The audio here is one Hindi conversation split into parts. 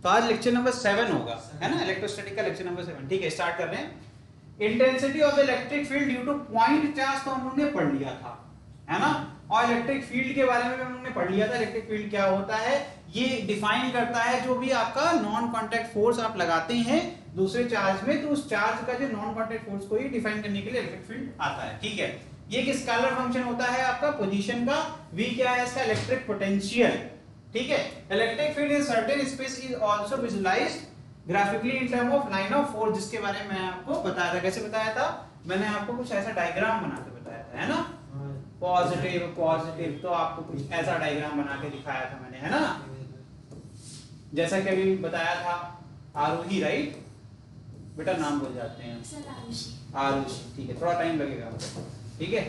तो आज लेक्चर नंबर 7 होगा, है ना, इलेक्ट्रोस्टैटिक का लेक्चर नंबर 7। ठीक है, स्टार्ट कर रहे हैं। Intensity of the electric field due two point charge तो हम लोगों ने पढ़ लिया था, है ना, और इलेक्ट्रिक फील्ड के बारे में भी हम लोगों ने पढ़ लिया था। इलेक्ट्रिक फील्ड क्या होता है, ये डिफाइन करता है जो भी आपका नॉन कांटेक्ट फोर्स आप लगाते हैं दूसरे चार्ज में, तो उस चार्ज का जो नॉन कांटेक्ट फोर्स को ही डिफाइन करने के लिए इलेक्ट्रिक फील्ड आता है। ठीक है, ये एक स्केलर फंक्शन होता है आपका पोजीशन का। v क्या है इसका, इलेक्ट्रिक पोटेंशियल। ठीक है, electric field in certain space is also visualised graphically in term of line of force, जिसके बारे में मैं आपको बताया था। कैसे बताया था, मैंने आपको कुछ ऐसा डायग्राम बना के बताया था, है ना, पॉजिटिव पॉजिटिव, तो आपको कुछ ऐसा डायग्राम बना के दिखाया था मैंने, है ना, जैसा कि अभी बताया था आरोही, राइट बेटा, नाम भूल जाते हैं आरुषि। ठीक है, थोड़ा टाइम लगेगा, ठीक है,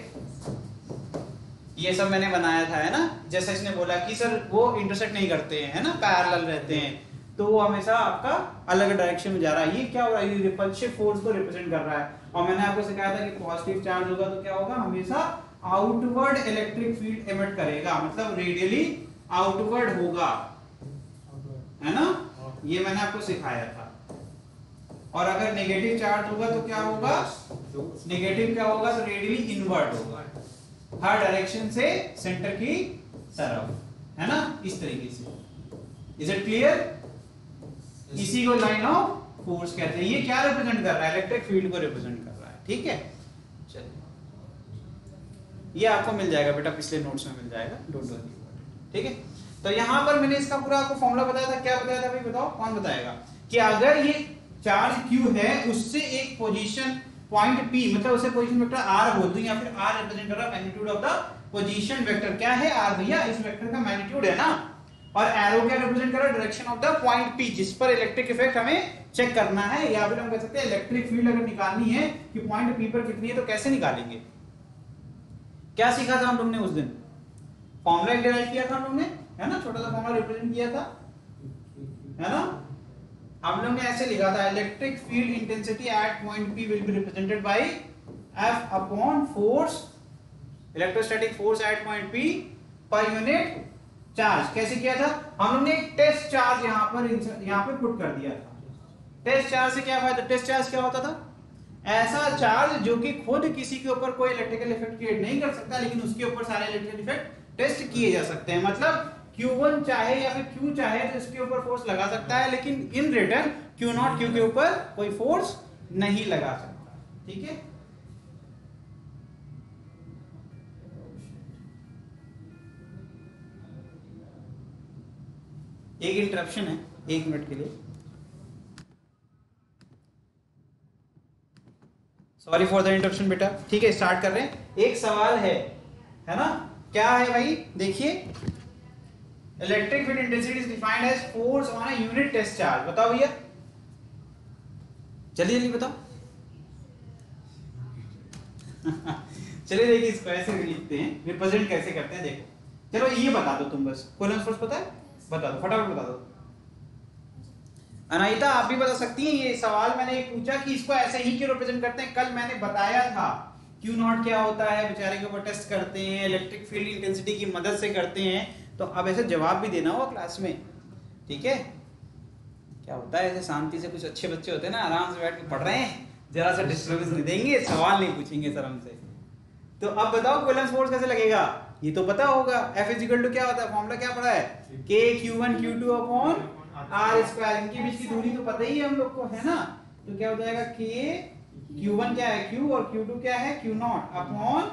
ये सब मैंने बनाया था, है ना। जैसा इसने बोला कि सर वो इंटरसेक्ट नहीं करते हैं, है ना, पैरेलल रहते हैं, तो वो हमेशा आपका अलग डायरेक्शन में जा रहा है। ये क्या हो रहा है, ये रिपल्सिव फोर्स को रिप्रेजेंट कर रहा है। और मैंने आपको सिखाया था कि पॉजिटिव चार्ज होगा तो क्या होगा, हमेशा आउटवर्ड इलेक्ट्रिक फील्ड एमिट करेगा, मतलब रेडियली आउटवर्ड होगा, है ना, ये मैंने आपको सिखाया था। और अगर नेगेटिव चार्ज होगा तो क्या होगा, नेगेटिव क्या होगा, तो रेडियली इनवर्ड होगा, हर डायरेक्शन से सेंटर की तरफ, है ना, इस तरीके से। Is it clear? इसी को लाइन ऑफ फोर्स कहते हैं। ये क्या रिप्रेजेंट कर रहा है, इलेक्ट्रिक फील्ड को रिप्रेजेंट कर रहा है। ठीक है, चलिए, ये आपको मिल जाएगा बेटा, पिछले नोट्स में मिल जाएगा, डोंट वरी। ठीक है, तो यहां पर मैंने इसका पूरा आपको फॉर्मूला बताया था। क्या बताया था भाई, बताओ, कौन बताएगा, कि अगर ये चार्ज q है, उससे एक पोजीशन पॉइंट p, मतलब उसे पोजीशन वेक्टर r बोल दूं, या फिर r रिप्रेजेंट कर रहा है magnitude of the position vector. क्या है r भैया, इस वेक्टर का मैग्नीट्यूड है ना, और एरो क्या रिप्रेजेंट कर रहा है, direction of the point p, जिस पर इलेक्ट्रिक इफेक्ट हमें चेक करना है। या फिर हम कह सकते हैं इलेक्ट्रिक फील्ड अगर निकालनी है कि पॉइंट p पर कितनी है, तो कैसे निकालेंगे। क्या सीखा था हम लोग ने उस दिन, फॉर्मूला डिराइव किया था हम लोग ने, है ना, छोटा सा फॉर्मूला रिप्रेजेंट किया था, है ना। हम लोग ने ऐसे लिखा था, electric field intensity at point P will be represented by F upon force, electrostatic force at point P per unit charge. कैसे किया था, हम लोग ने एक टेस्ट चार्ज यहाँ पे पुट कर दिया था। टेस्ट चार्ज से क्या फायदा, टेस्ट चार्ज क्या होता था, ऐसा चार्ज जो कि खुद किसी के ऊपर कोई इलेक्ट्रिकल इफेक्ट क्रिएट नहीं कर सकता, लेकिन उसके ऊपर सारे इलेक्ट्रिकल इफेक्ट टेस्ट किए जा सकते हैं। मतलब Q1 चाहे या फिर Q चाहे तो इसके ऊपर फोर्स लगा सकता है, लेकिन इन रिटर्न Q0 Q के ऊपर कोई फोर्स नहीं लगा सकता। ठीक है, एक इंटरप्शन है 1 मिनट के लिए, सॉरी फॉर द इंटरप्शन बेटा। ठीक है, स्टार्ट कर रहे हैं। एक सवाल है ना, क्या है भाई, देखिए, electric field intensity is defined as force on a unit test charge. बताओ भैया, जल्दी जल्दी बताओ। चलिए देखिए, इसको ऐसे लिखते हैं, रिप्रेजेंट कैसे करते हैं, देखो। चलो ये बता दो तुम, बस कूलेंट फोर्स पता है, बता दो फटाफट बता दो। अनायिता आप भी बता सकती हैं। ये सवाल मैंने एक पूछा कि इसको ऐसे ही क्यों रिप्रेजेंट करते हैं। कल मैंने बताया था Q0 क्या होता है, बेचारे के ऊपर टेस्ट करते हैं, इलेक्ट्रिक फील्ड इंटेंसिटी की मदद से करते हैं। तो अब ऐसे जवाब भी देना होगा क्लास में, ठीक है। क्या होता है, ऐसे शांति से, कुछ अच्छे बच्चे होते हैं ना, आराम से बैठ के पढ़ रहे हैं, जरा सा डिस्टर्बेंस नहीं देंगे, सवाल नहीं पूछेंगे सर हमसे। तो अब बताओ कूलेंट फोर्स कैसे लगेगा, ये तो पता होगा। F इज इक्वल टू क्या होता है, फॉर्मूला क्या पढ़ा है, K Q1 Q2 upon R square. इनके बीच की दूरी तो पता ही है हम लोग को, है ना। तो क्या हो जाएगा, K Q1 क्या है Q, और Q2 क्या है Q0 upon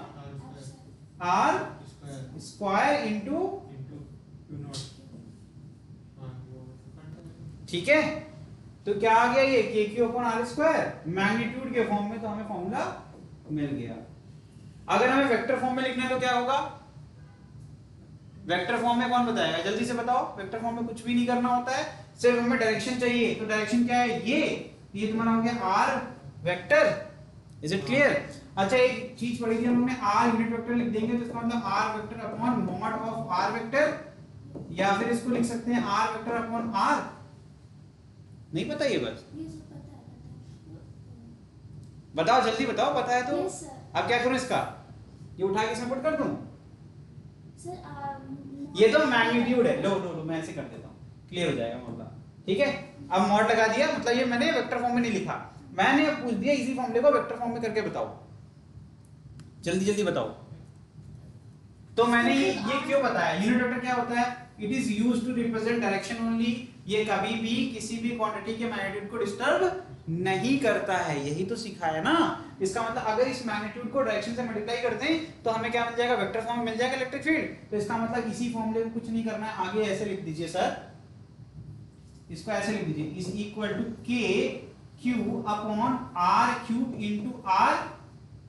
R square into, ठीक है। तो क्या आ गया, ये K Q upon R square magnitude के फॉर्म में, तो हमें फॉर्मूला मिल गया। अगर हमें वेक्टर फॉर्म में लिखना है तो क्या होगा, वेक्टर फॉर्म में कौन बताएगा, जल्दी से बताओ। वेक्टर फॉर्म में कुछ भी नहीं करना होता है, सिर्फ हमें डायरेक्शन चाहिए। तो डायरेक्शन क्या है, ये तुम्हारा हो गया R vector. Is it clear? अच्छा, एक चीज पढ़ी थी हमने, आर यूनिट वेक्टर लिख देंगे तो इसका मतलब R vector upon mod of R vector, या फिर इसको लिख सकते हैं आर वेक्टर अपॉन आर। नहीं पता ये, बस बताओ, जल्दी बताओ, पता है तो। अब क्या करूं, इसका ये उठा के सपोर्ट कर दूं सर। ये तो मैग्नीट्यूड है, लो लो लो, मैं ऐसे कर देता हूं, क्लियर हो जाएगा मामला। ठीक है, अब मॉड लगा दिया, मतलब ये मैंने वेक्टर फॉर्म में नहीं लिखा, मैंने अब पूछ दिया इसी फॉर्मूले को वेक्टर फॉर्म में करके बताओ, जल्दी जल्दी बताओ। तो मैंने ये क्यों बताया, यूनिट वेक्टर क्या होता है, it is used to represent direction only, ये कभी भी किसी भी क्वांटिटी के मैग्नीट्यूड को डिस्टर्ब नहीं करता है, यही तो सिखाया ना। इसका मतलब अगर इस मैग्नीट्यूड को डायरेक्शन से मल्टीप्लाई करते हैं तो हमें क्या मिल जाएगा, वेक्टर फॉर्म में मिल जाएगा इलेक्ट्रिक फील्ड। तो इसका मतलब इसी फॉर्मूले को कुछ नहीं करना है, आगे ऐसे लिख दीजिए सर, इसको ऐसे लिख दीजिए, is equal to K Q upon R cube into R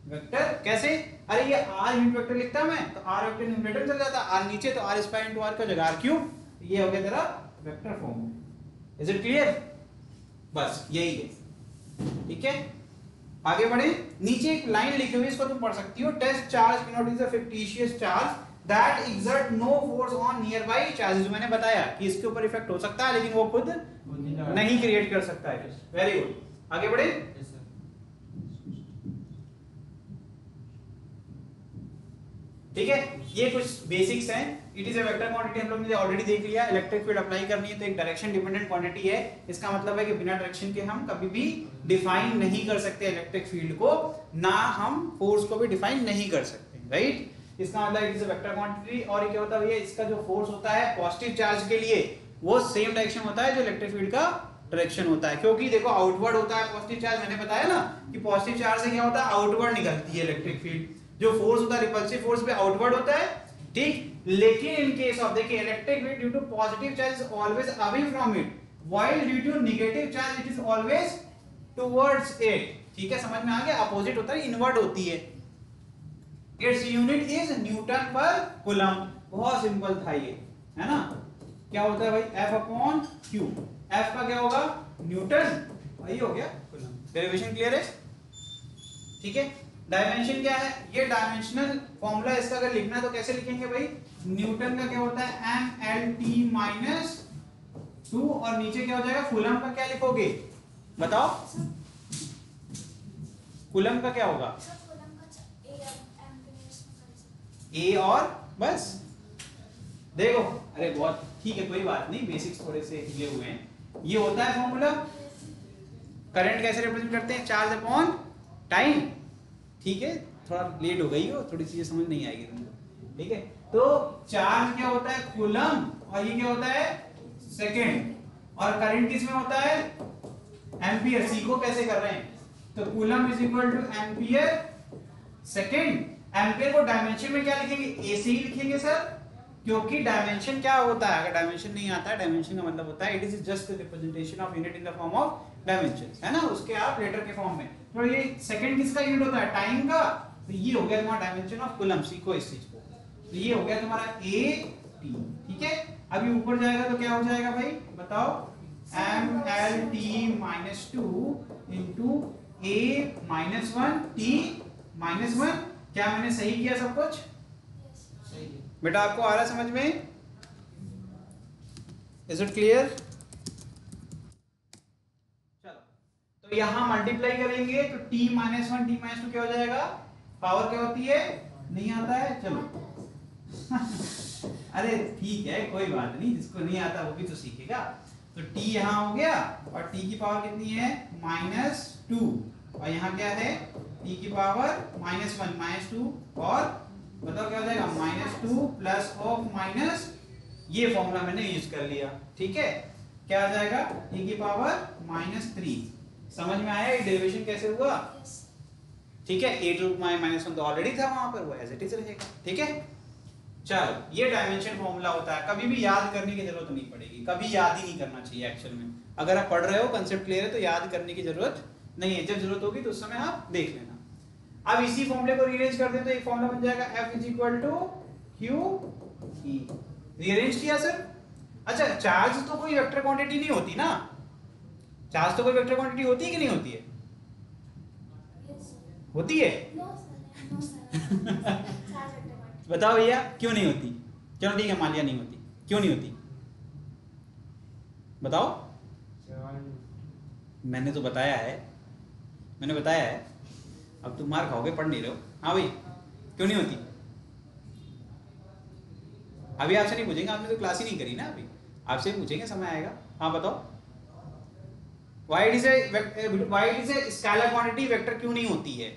vector. कैसे, अरे ये आर यूनिट वेक्टर लिखता मैं तो आर वेक्टर न्यूमरेटर चल जाता, आर नीचे तो आर स्क्वायर इंटू आर का जगह आर क्यूब, ये हो गया तेरा vector form. Is it clear, बस यही है, ठीक है। आगे बढ़े, नीचे एक लाइन लिखी हुई है, इसको तुम पढ़ सकती हो, test charge can not is a fictitious charge that exert no force on nearby charges. मैंने बताया कि इसके ऊपर इफेक्ट हो सकता है लेकिन वो खुद नहीं क्रिएट कर सकता है। वेरी गुड, आगे बढ़े। ठीक है, ये कुछ बेसिक्स हैं। It is a vector quantity, हम लोग ने ऑलरेडी देख लिया। इलेक्ट्रिक फील्ड अप्लाई करनी है तो एक डायरेक्शन डिपेंडेंट क्वांटिटी है, इसका मतलब है कि बिना डायरेक्शन के हम कभी भी डिफाइन नहीं कर सकते इलेक्ट्रिक फील्ड को, ना हम फोर्स को भी डिफाइन नहीं कर सकते, राइट। इसका मतलब it is a vector quantity. और ये क्या होता है, इसका जो फोर्स होता है पॉजिटिव चार्ज के लिए वो सेम डायरेक्शन होता है जो इलेक्ट्रिक फील्ड का डायरेक्शन होता है, क्योंकि देखो आउटवर्ड होता है पॉजिटिव चार्ज, मैंने बताया ना कि पॉजिटिव चार्ज से क्या होता है, आउटवर्ड निकलती है इलेक्ट्रिक फील्ड। जो फोर्स होता है रिपल्सिव फोर्स पे आउटवर्ड होता है, ठीक। लेकिन इन केस ऑफ देखिए electric field due to positive charge is always away from it, while due to negative charge it is always towards it. ठीक है, समझ में आ गया, अपोजिट होता है, इनवर्ट होती है। इट्स यूनिट इज न्यूटन पर कूलम। बहुत सिंपल था ये, है ना। क्या होता है भाई, F अपॉन Q, F का क्या होगा, न्यूटन, वही हो गया कूलम। डेरिवेशन क्लियर है, ठीक है। डायमेंशन क्या है, ये डायमेंशनल फॉर्मूला, इसका अगर लिखना है तो कैसे लिखेंगे भाई, न्यूटन का क्या होता है mLT माइनस 2, और नीचे क्या हो जाएगा, कूलम का क्या लिखोगे बताओ, कूलम का क्या होगा, ए और बस। देखो अरे बहुत ठीक है, कोई बात नहीं, बेसिक्स थोड़े से हिले हुए हैं। ये होता है फॉर्मूला। करंट कैसे रिप्रेजेंट करते हैं, चार्ज अपॉन टाइम, ठीक है। थोड़ा लेट हो गई हो, थोड़ी चीजें समझ नहीं आएगी तुमको, ठीक है। तो चार्ज क्या होता है, कूलम, और ये क्या होता है सेकंड, और करंट किस में होता है, एम्पियर। सीखो कैसे कर रहे हैं, तो coulomb is equal two ampere second. Ampere को डायमेंशन में क्या लिखेंगे, ए से ही लिखेंगे सर, क्योंकि डायमेंशन क्या होता है, अगर डायमेंशन नहीं आता है, डायमेंशन का मतलब होता है it is just representation of unit in the form of dimensions, है ना, उसके आप लेटर के फॉर्म में। तो ये सेकंड किसका यूनिट होता है, टाइम का, तो ये हो गया तुम्हारा डायमेंशन ऑफ कूलम। सीखो इस चीज को, तो ये हो गया तुम्हारा ए टी, ठीक है। अभी ऊपर जाएगा तो क्या हो जाएगा भाई बताओ, mLT माइनस 2 इंटू ए माइनस 1 टी माइनस 1। क्या मैंने सही किया सब कुछ, सही है बेटा, आपको आ रहा है समझ में, इज इट क्लियर। चलो, तो यहां मल्टीप्लाई करेंगे तो t माइनस 1 t माइनस 2 क्या हो जाएगा, पावर क्या होती है, नहीं आता है, चलो अरे ठीक है कोई बात नहीं, जिसको नहीं आता वो भी तो सीखेगा। तो t यहां हो गया, और t की पावर कितनी है, -2, और यहाँ क्या है, t की पावर -1 -2, और बताओ क्या हो जाएगा, -2 प्लस ऑफ माइनस, ये फॉर्मूला मैंने यूज कर लिया, ठीक है। क्या आ जाएगा, t की पावर -3। समझ में आया ये डेरिवेशन कैसे हुआ, ठीक है। a टू -1 तो ऑलरेडी था वहां पर, वो एज इट इज रहेगा, ठीक है। चलो, ये डायमेंशन फॉर्मूला होता है, कभी भी याद करने की जरूरत नहीं पड़ेगी, कभी याद ही नहीं करना चाहिए एक्चुअल में। अगर आप पढ़ रहे हो, कंसेप्ट क्लियर है, तो याद करने की जरूरत नहीं है, जब जरूरत होगी तो उस समय आप देख लेना। अब इसी फॉर्मूले को रीअरेंज कर दे तो एक फॉर्मूला बन जाएगा F is equal to Q E. Rearrange किया सर। अच्छा, चार्ज तो कोई वेक्टर क्वांटिटी नहीं होती ना, चार्ज तो कोई वेक्टर क्वांटिटी होती है कि नहीं होती है, होती है बताओ भैया क्यों नहीं होती, चलो ठीक है मान लिया नहीं होती, क्यों नहीं होती बताओ। मैंने तो बताया है, मैंने बताया है, अब तुम मार खाओगे, पढ़ नहीं रहे हो। हाँ भाई, क्यों नहीं होती, अभी आपसे नहीं पूछेंगे, आपने तो क्लास ही नहीं करी ना, अभी आपसे ही पूछेंगे, समय आएगा। हाँ बताओ। why it is a scalar quantity, vector क्यों नहीं होती है?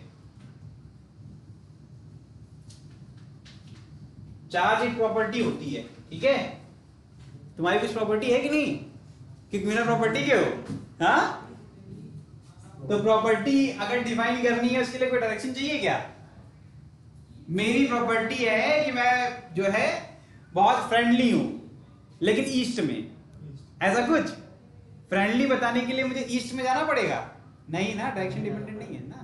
चार्ज एक प्रॉपर्टी होती है, ठीक है? तुम्हारी कुछ प्रॉपर्टी है कि नहीं कि बिना प्रॉपर्टी के हो? हाँ, तो प्रॉपर्टी अगर डिफाइन करनी है उसके लिए कोई डायरेक्शन चाहिए क्या? मेरी प्रॉपर्टी है कि मैं जो है बहुत फ्रेंडली हूं लेकिन ईस्ट में, ऐसा कुछ फ्रेंडली बताने के लिए मुझे ईस्ट में जाना पड़ेगा? नहीं ना, डायरेक्शन डिपेंडेंट नहीं है ना।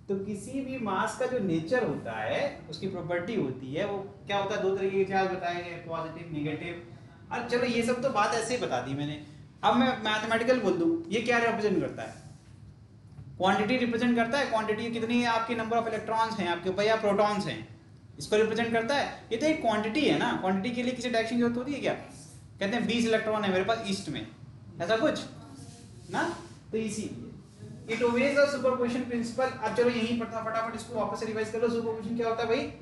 तो किसी भी मास का जो नेचर होता है उसकी प्रॉपर्टी होती है, वो क्या होता है, दो तरीके के चार्ज बताए गए, पॉजिटिव नेगेटिव। अब चलो ये सब तो बात ऐसे ही बता दी मैंने। अब मैं मैथमेटिकल बोल दूं, ये क्या रिप्रेजेंट करता है? क्वांटिटी रिप्रेजेंट करता है। क्वांटिटी कितनी है आपकी, नंबर ऑफ इलेक्ट्रॉन्स हैं आपके ऊपर या प्रोटॉन्स हैं, इसको रिप्रेजेंट करता है। ये तो एक क्वांटिटी है ना, क्वांटिटी के लिए किसी डायरेक्शन की जरूरत होती है क्या? कहते हैं 20 इलेक्ट्रॉन है मेरे पास ईस्ट में, ऐसा कुछ ना। तो इसीलिए it obeys the superposition principle. अब चलो यहीं पर था, फटाफट इसको वापस से रिवाइज कर लो। सुपरपोजिशन क्या होता है भाई?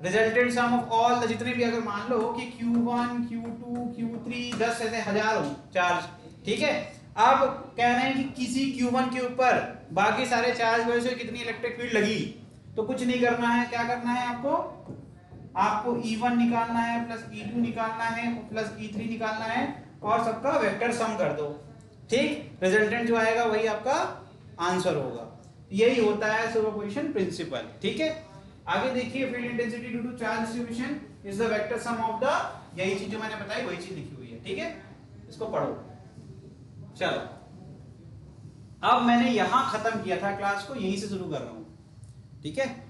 Resultant sum of all the, जितने भी, अगर मान लो कि Q1 Q2 Q3 10 ऐसे हजार हो चार्ज, ठीक है। अब कह रहे हैं कि किसी Q1 के ऊपर बाकी सारे चार्ज की वजह से कितनी इलेक्ट्रिक फील्ड लगी, तो कुछ नहीं करना है। क्या करना है आपको? आपको E1 निकालना है प्लस E2 निकालना है प्लस E3 निकालना है और सबका वेक्टर सम कर दो, ठीक। रिजल्टेंट जो आएगा वही आपका आंसर होगा। यही होता है सुपरपोजिशन प्रिंसिपल, ठीक है। आगे देखिए, field intensity due to charge distribution is the vector sum of the, यही चीज जो मैंने बताई वही चीज लिखी हुई है, ठीक है। इसको पढ़ो। चलो, अब मैंने यहां खत्म किया था क्लास को, यहीं से शुरू कर रहा हूं, ठीक है।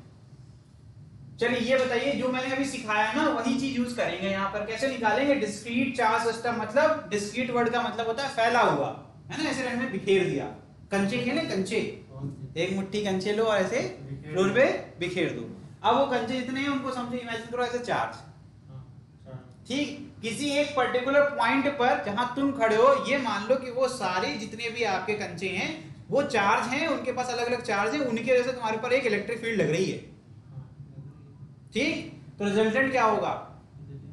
चलिए ये बताइए, जो मैंने अभी सिखाया ना वही चीज यूज करेंगे यहाँ पर। कैसे निकालेंगे? डिस्क्रीट चार्ज सिस्टम, मतलब डिस्क्रीट वर्ड का मतलब होता है फैला हुआ, है ना। ऐसे रंग में बिखेर दिया। कंचे खेले, कंचे, एक मुट्ठी कंचे लो और ऐसे फ्लोर पे बिखेर दो। अब वो कंचे जितने हैं उनको समझो, इमेजिन करो ऐसे चार्ज, ठीक। किसी एक पर्टिकुलर पॉइंट पर जहां तुम खड़े हो, ये मान लो कि वो सारे जितने भी आपके कंचे हैं वो चार्ज हैं, उनके पास अलग अलग चार्ज है, उनकी वजह से तुम्हारे पर एक इलेक्ट्रिक फील्ड लग रही है, ठीक। तो रिजल्टेंट क्या होगा?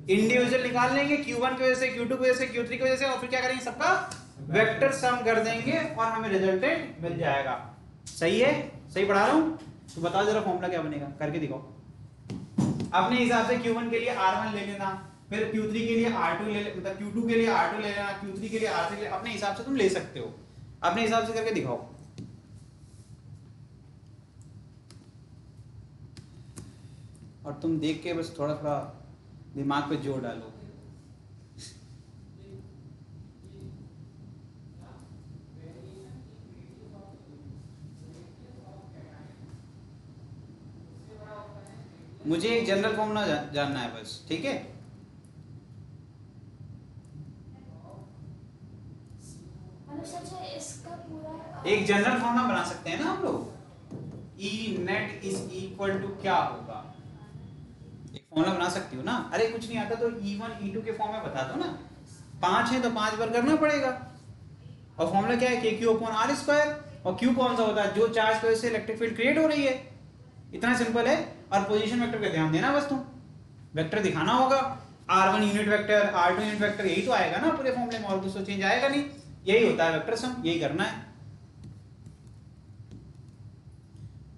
इंडिविजुअल निकाल लेंगे, Q1 की वजह से, Q2 की वजह से, Q3 की वजह से, और फिर क्या करेंगे? सबका वेक्टर सम कर देंगे और हमें रिजल्टेंट मिल जाएगा। सही है? सही पढ़ा रहा हूं? तो बताओ जरा फॉर्मूला क्या बनेगा, करके दिखाओ। अपने हिसाब से Q1 के लिए R1 ले लेना, फिर Q3 के लिए R2 ले लेना, मतलब Q2 के लिए R2 ले लेना, Q3 के लिए R3 ले, अपने हिसाब से तुम ले सकते हो, अपने हिसाब से करके दिखाओ। और तुम देख के बस थोड़ा थोड़ा दिमाग पे जोर डालो। मुझे एक जनरल फॉर्मूला जानना है बस, ठीक है। एक जनरल फॉर्मूला बना सकते हैं ना हम लोग। E net is equal to क्या होगा, एक फॉर्मूला बना सकती हो ना। अरे कुछ नहीं आता तो E1 E2 के फॉर्म में बता दो ना। 5 है तो 5 बार करना पड़ेगा। और फॉर्मूला क्या है? KQ/R²। और Q कौन सा होता है? जो चार्ज की वजह से इलेक्ट्रिक फील्ड क्रिएट हो रही है। इतना सिंपल है। और पोजीशन वेक्टर पे ध्यान देना बस, तुम वेक्टर दिखाना होगा। R1 unit vector, R2 unit vector, यही तो आएगा ना पूरे फॉर्मूले में, और कुछ तो चेंज आएगा नहीं। यही होता है वेक्टर सम, यही करना है।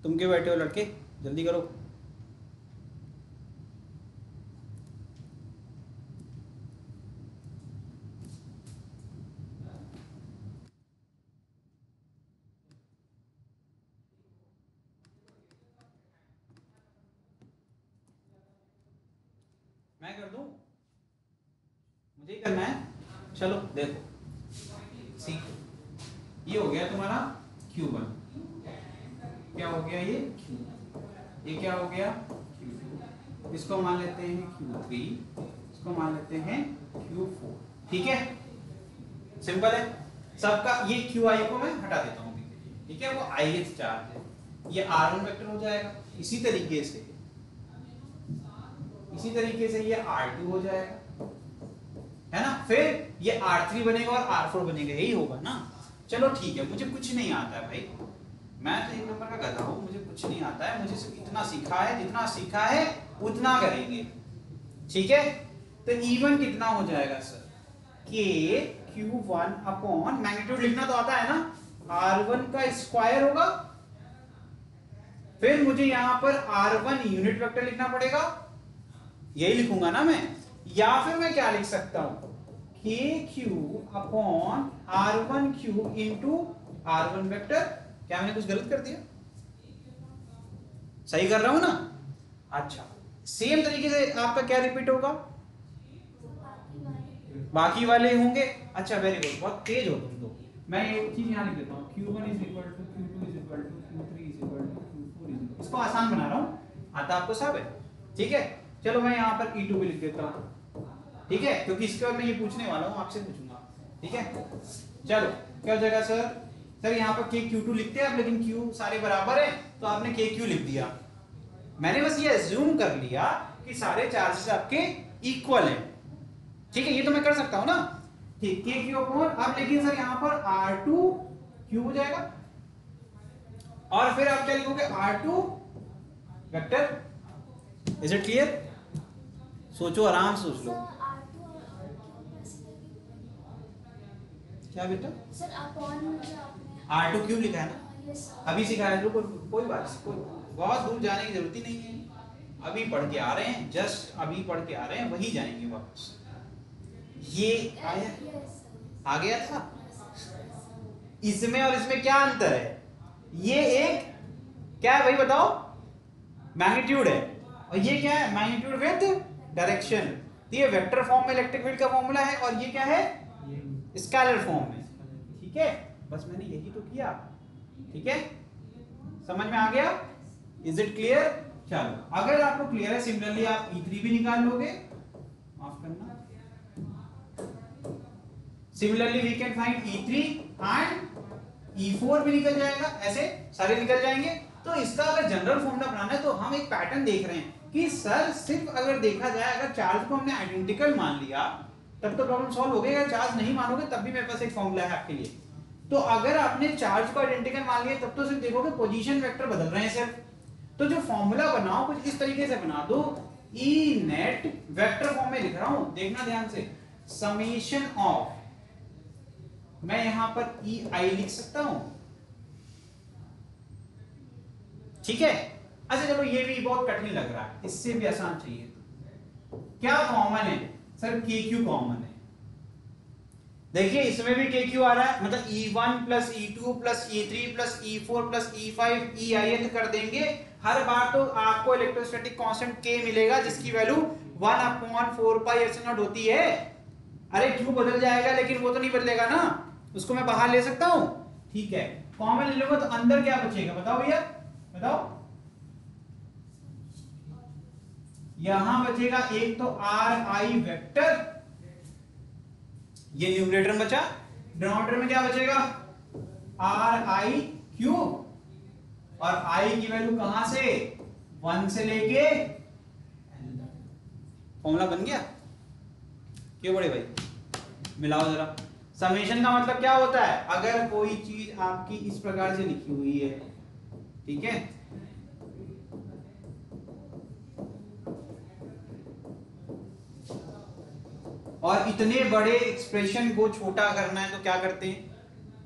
तुम क्यों बैठे हो लड़के, जल्दी करो। मैं कर दूं? मुझे ही करना है? चलो देखो, सीखो। ये हो गया तुम्हारा Q1, क्या हो गया ये Q, ये क्या हो गया Q2, इसको मान लेते हैं Q3, इसको मान लेते हैं Q4, ठीक है। सिंपल है सबका। ये QI को मैं हटा देता हूँ, ठीक है, वो ith चार्ज है। ये R1 वेक्टर हो जाएगा। इसी तरीके से ये R2 हो जाएगा, है ना। फिर ये R3 बनेगा और R4 बनेगा, यही होगा ना। चलो ठीक है, मुझे कुछ नहीं आता है भाई, मैं तो एक नंबर का गधा हूं, मुझे कुछ नहीं आता है। मुझे सिर्फ इतना सीखा है, जितना सीखा है उतना करेंगे, ठीक है। तो E1 कितना हो जाएगा sir? K Q1 upon magnitude लिखना तो आता है ना, R1 का स्क्वायर होगा, फिर मुझे यहां पर R1 यूनिट वेक्टर लिखना पड़ेगा, यही लिखूंगा ना मैं, या फिर मैं क्या लिख सकता हूं, KQ upon R1Q into R1 vector. क्या मैंने कुछ गलत कर दिया? सही कर रहा हूं ना? अच्छा, सेम तरीके से आपका क्या रिपीट होगा, बाकी वाले होंगे। अच्छा वेरी गुड, बहुत तेज हो तुम तो। मैं एक चीज यहां लिख देता हूं, Q1 is equal to Q2 is equal to Q3 is equal to Q4 is equal, इसको आसान बना रहा हूं, आता आपको सब है, ठीक है। चलो मैं यहां पर E2 भी लिख देता हूं, ठीक है, क्योंकि इसके बाद मैं ये पूछने वाला हूं, आपसे पूछूंगा, ठीक है। चलो क्या हो जाएगा सर, सर यहाँ पर KQ2 लिखते हैं आप, लेकिन Q सारे बराबर है तो आपने KQ लिख दिया। मैंने बस ये अज्यूम कर लिया कि सारे चार्जेस आपके इक्वल हैं, ठीक है, ये तो मैं कर सकता हूं ना, ठीक। KQ अपॉन, अब लेकिन सर यहाँ पर R2 Q हो जाएगा, और फिर आप क्या लिखोगे, R2 vector. Is it clear? सोचो, आराम से सोच लो। क्या बेटा? सर अपॉन मुझे आपने R2 क्यों लिखा है ना, अभी सिखाया जो, कोई बात नहीं, बहुत दूर जाने की जरूरत ही नहीं है, अभी पढ़ के आ रहे हैं, जस्ट अभी पढ़ के आ रहे हैं, वही जाएंगे वापस। ये आया, आ गया था, इसमें और इसमें क्या अंतर है, ये एक क्या है भाई बताओ, मैग्नीट्यूड है, और ये क्या है, मैग्नीट्यूड विद डायरेक्शन। तो ये वेक्टर फॉर्म में इलेक्ट्रिक फील्ड का फॉर्मूला है, और ये क्या है, स्केलर फॉर्म में, ठीक है। बस मैंने यही तो किया, ठीक है, समझ में आ गया? Is it clear? चलो, अगर आपको क्लियर है, सिमिलरली आप E3 भी निकाल लोगे, माफ करना, similarly we can find E3 and E4 भी निकल जाएगा, ऐसे सारे निकल जाएंगे। तो इसका अगर जनरल फॉर्मूला बनाना है तो हम एक पैटर्न देख रहे हैं कि सर सिर्फ अगर देखा जाए, अगर चार्ज को हमने आइडेंटिकल मान लिया तब तो प्रॉब्लम सॉल्व हो गई, अगर चार्ज नहीं मानोगे तब भी मेरे पास एक फॉर्मूला है आपके लिए। तो अगर आपने चार्ज को आइडेंटिकल मान लिया तब तो सिर्फ देखोगे पोजीशन वेक्टर बदल रहे हैं सिर्फ। तो जो फॉर्मूला बनाओ कुछ इस तरीके से बना दो, ई नेट वेक्टर फॉर्म में लिख रहा हूं, देखना ध्यान से, समेशन ऑफ, मैं यहां पर ई आई लिख सकता हूं, ठीक है। अच्छा चलो, ये भी बहुत कठिन लग रहा है, इससे भी आसान चाहिए। क्या कॉमन है सर, KQ कॉमन है, देखिए इसमें भी KQ आ रहा है, मतलब E1 plus E2 plus E3 plus E4 plus E5 EIth कर देंगे, हर बार तो आपको इलेक्ट्रोस्टैटिक कांस्टेंट K मिलेगा जिसकी वैल्यू 1/4πε0 होती है। अरे Q बदल जाएगा लेकिन वो तो नहीं बदलेगा ना, उसको मैं बाहर ले सकता हूं, ठीक है। कॉमन ले लूंगा तो अंदर क्या बचेगा बताओ भैया, बताओ। यहां बचेगा एक तो RI वेक्टर, ये न्यूमरेटर में बचा, डिनोमिनेटर में क्या बचेगा, RIQ, और I की वैल्यू कहां से, 1 से लेके, फॉर्मूला बन गया। क्यों बड़े भाई, मिलाओ जरा। समेशन का मतलब क्या होता है, अगर कोई चीज आपकी इस प्रकार से लिखी हुई है, ठीक है, और इतने बड़े एक्सप्रेशन को छोटा करना है तो क्या करते हैं,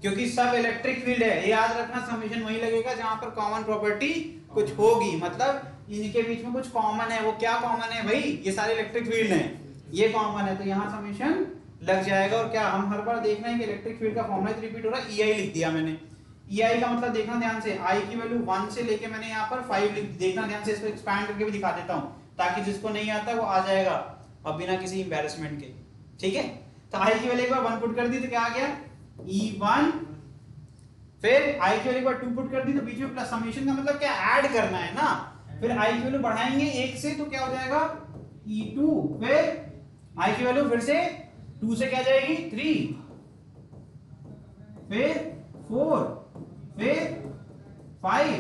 क्योंकि सब इलेक्ट्रिक फील्ड है, ये याद रखना, समेशन वही लगेगा जहां पर कॉमन प्रॉपर्टी कुछ होगी, मतलब इनके बीच में कुछ कॉमन है। वो क्या कॉमन है भाई, ये सारे इलेक्ट्रिक फील्ड हैं, ये कॉमन है, तो यहां समेशन लग जाएगा। और क्या हम हर बार देखना है कि इलेक्ट्रिक फील्ड का फॉर्मूला रिपीट हो रहा है, EI लिख दिया मैंने, EI का मतलब देखना ध्यान से, I की वैल्यू 1 से लेके मैंने यहाँ पर 5 लिख, देखना ध्यान से, इसको एक्सपैंड करके भी दिखा देता हूँ ताकि जिसको नहीं आता वो आ जाएगा और बिना किसी एम्बैरेसमेंट के, ठीक है। तो I की वैल्यू एक बार 1 पुट कर दी तो क्या आ गया, E1, फिर I की वैल्यू 2 पुट कर दी तो बीच में प्लस, समेशन का मतलब क्या, ऐड करना है ना, फिर I की वैल्यू बढ़ाएंगे 1 से तो क्या हो जाएगा E2, फिर I की वैल्यू फिर से 2 से क्या जाएगी 3, फिर 4, फिर 5।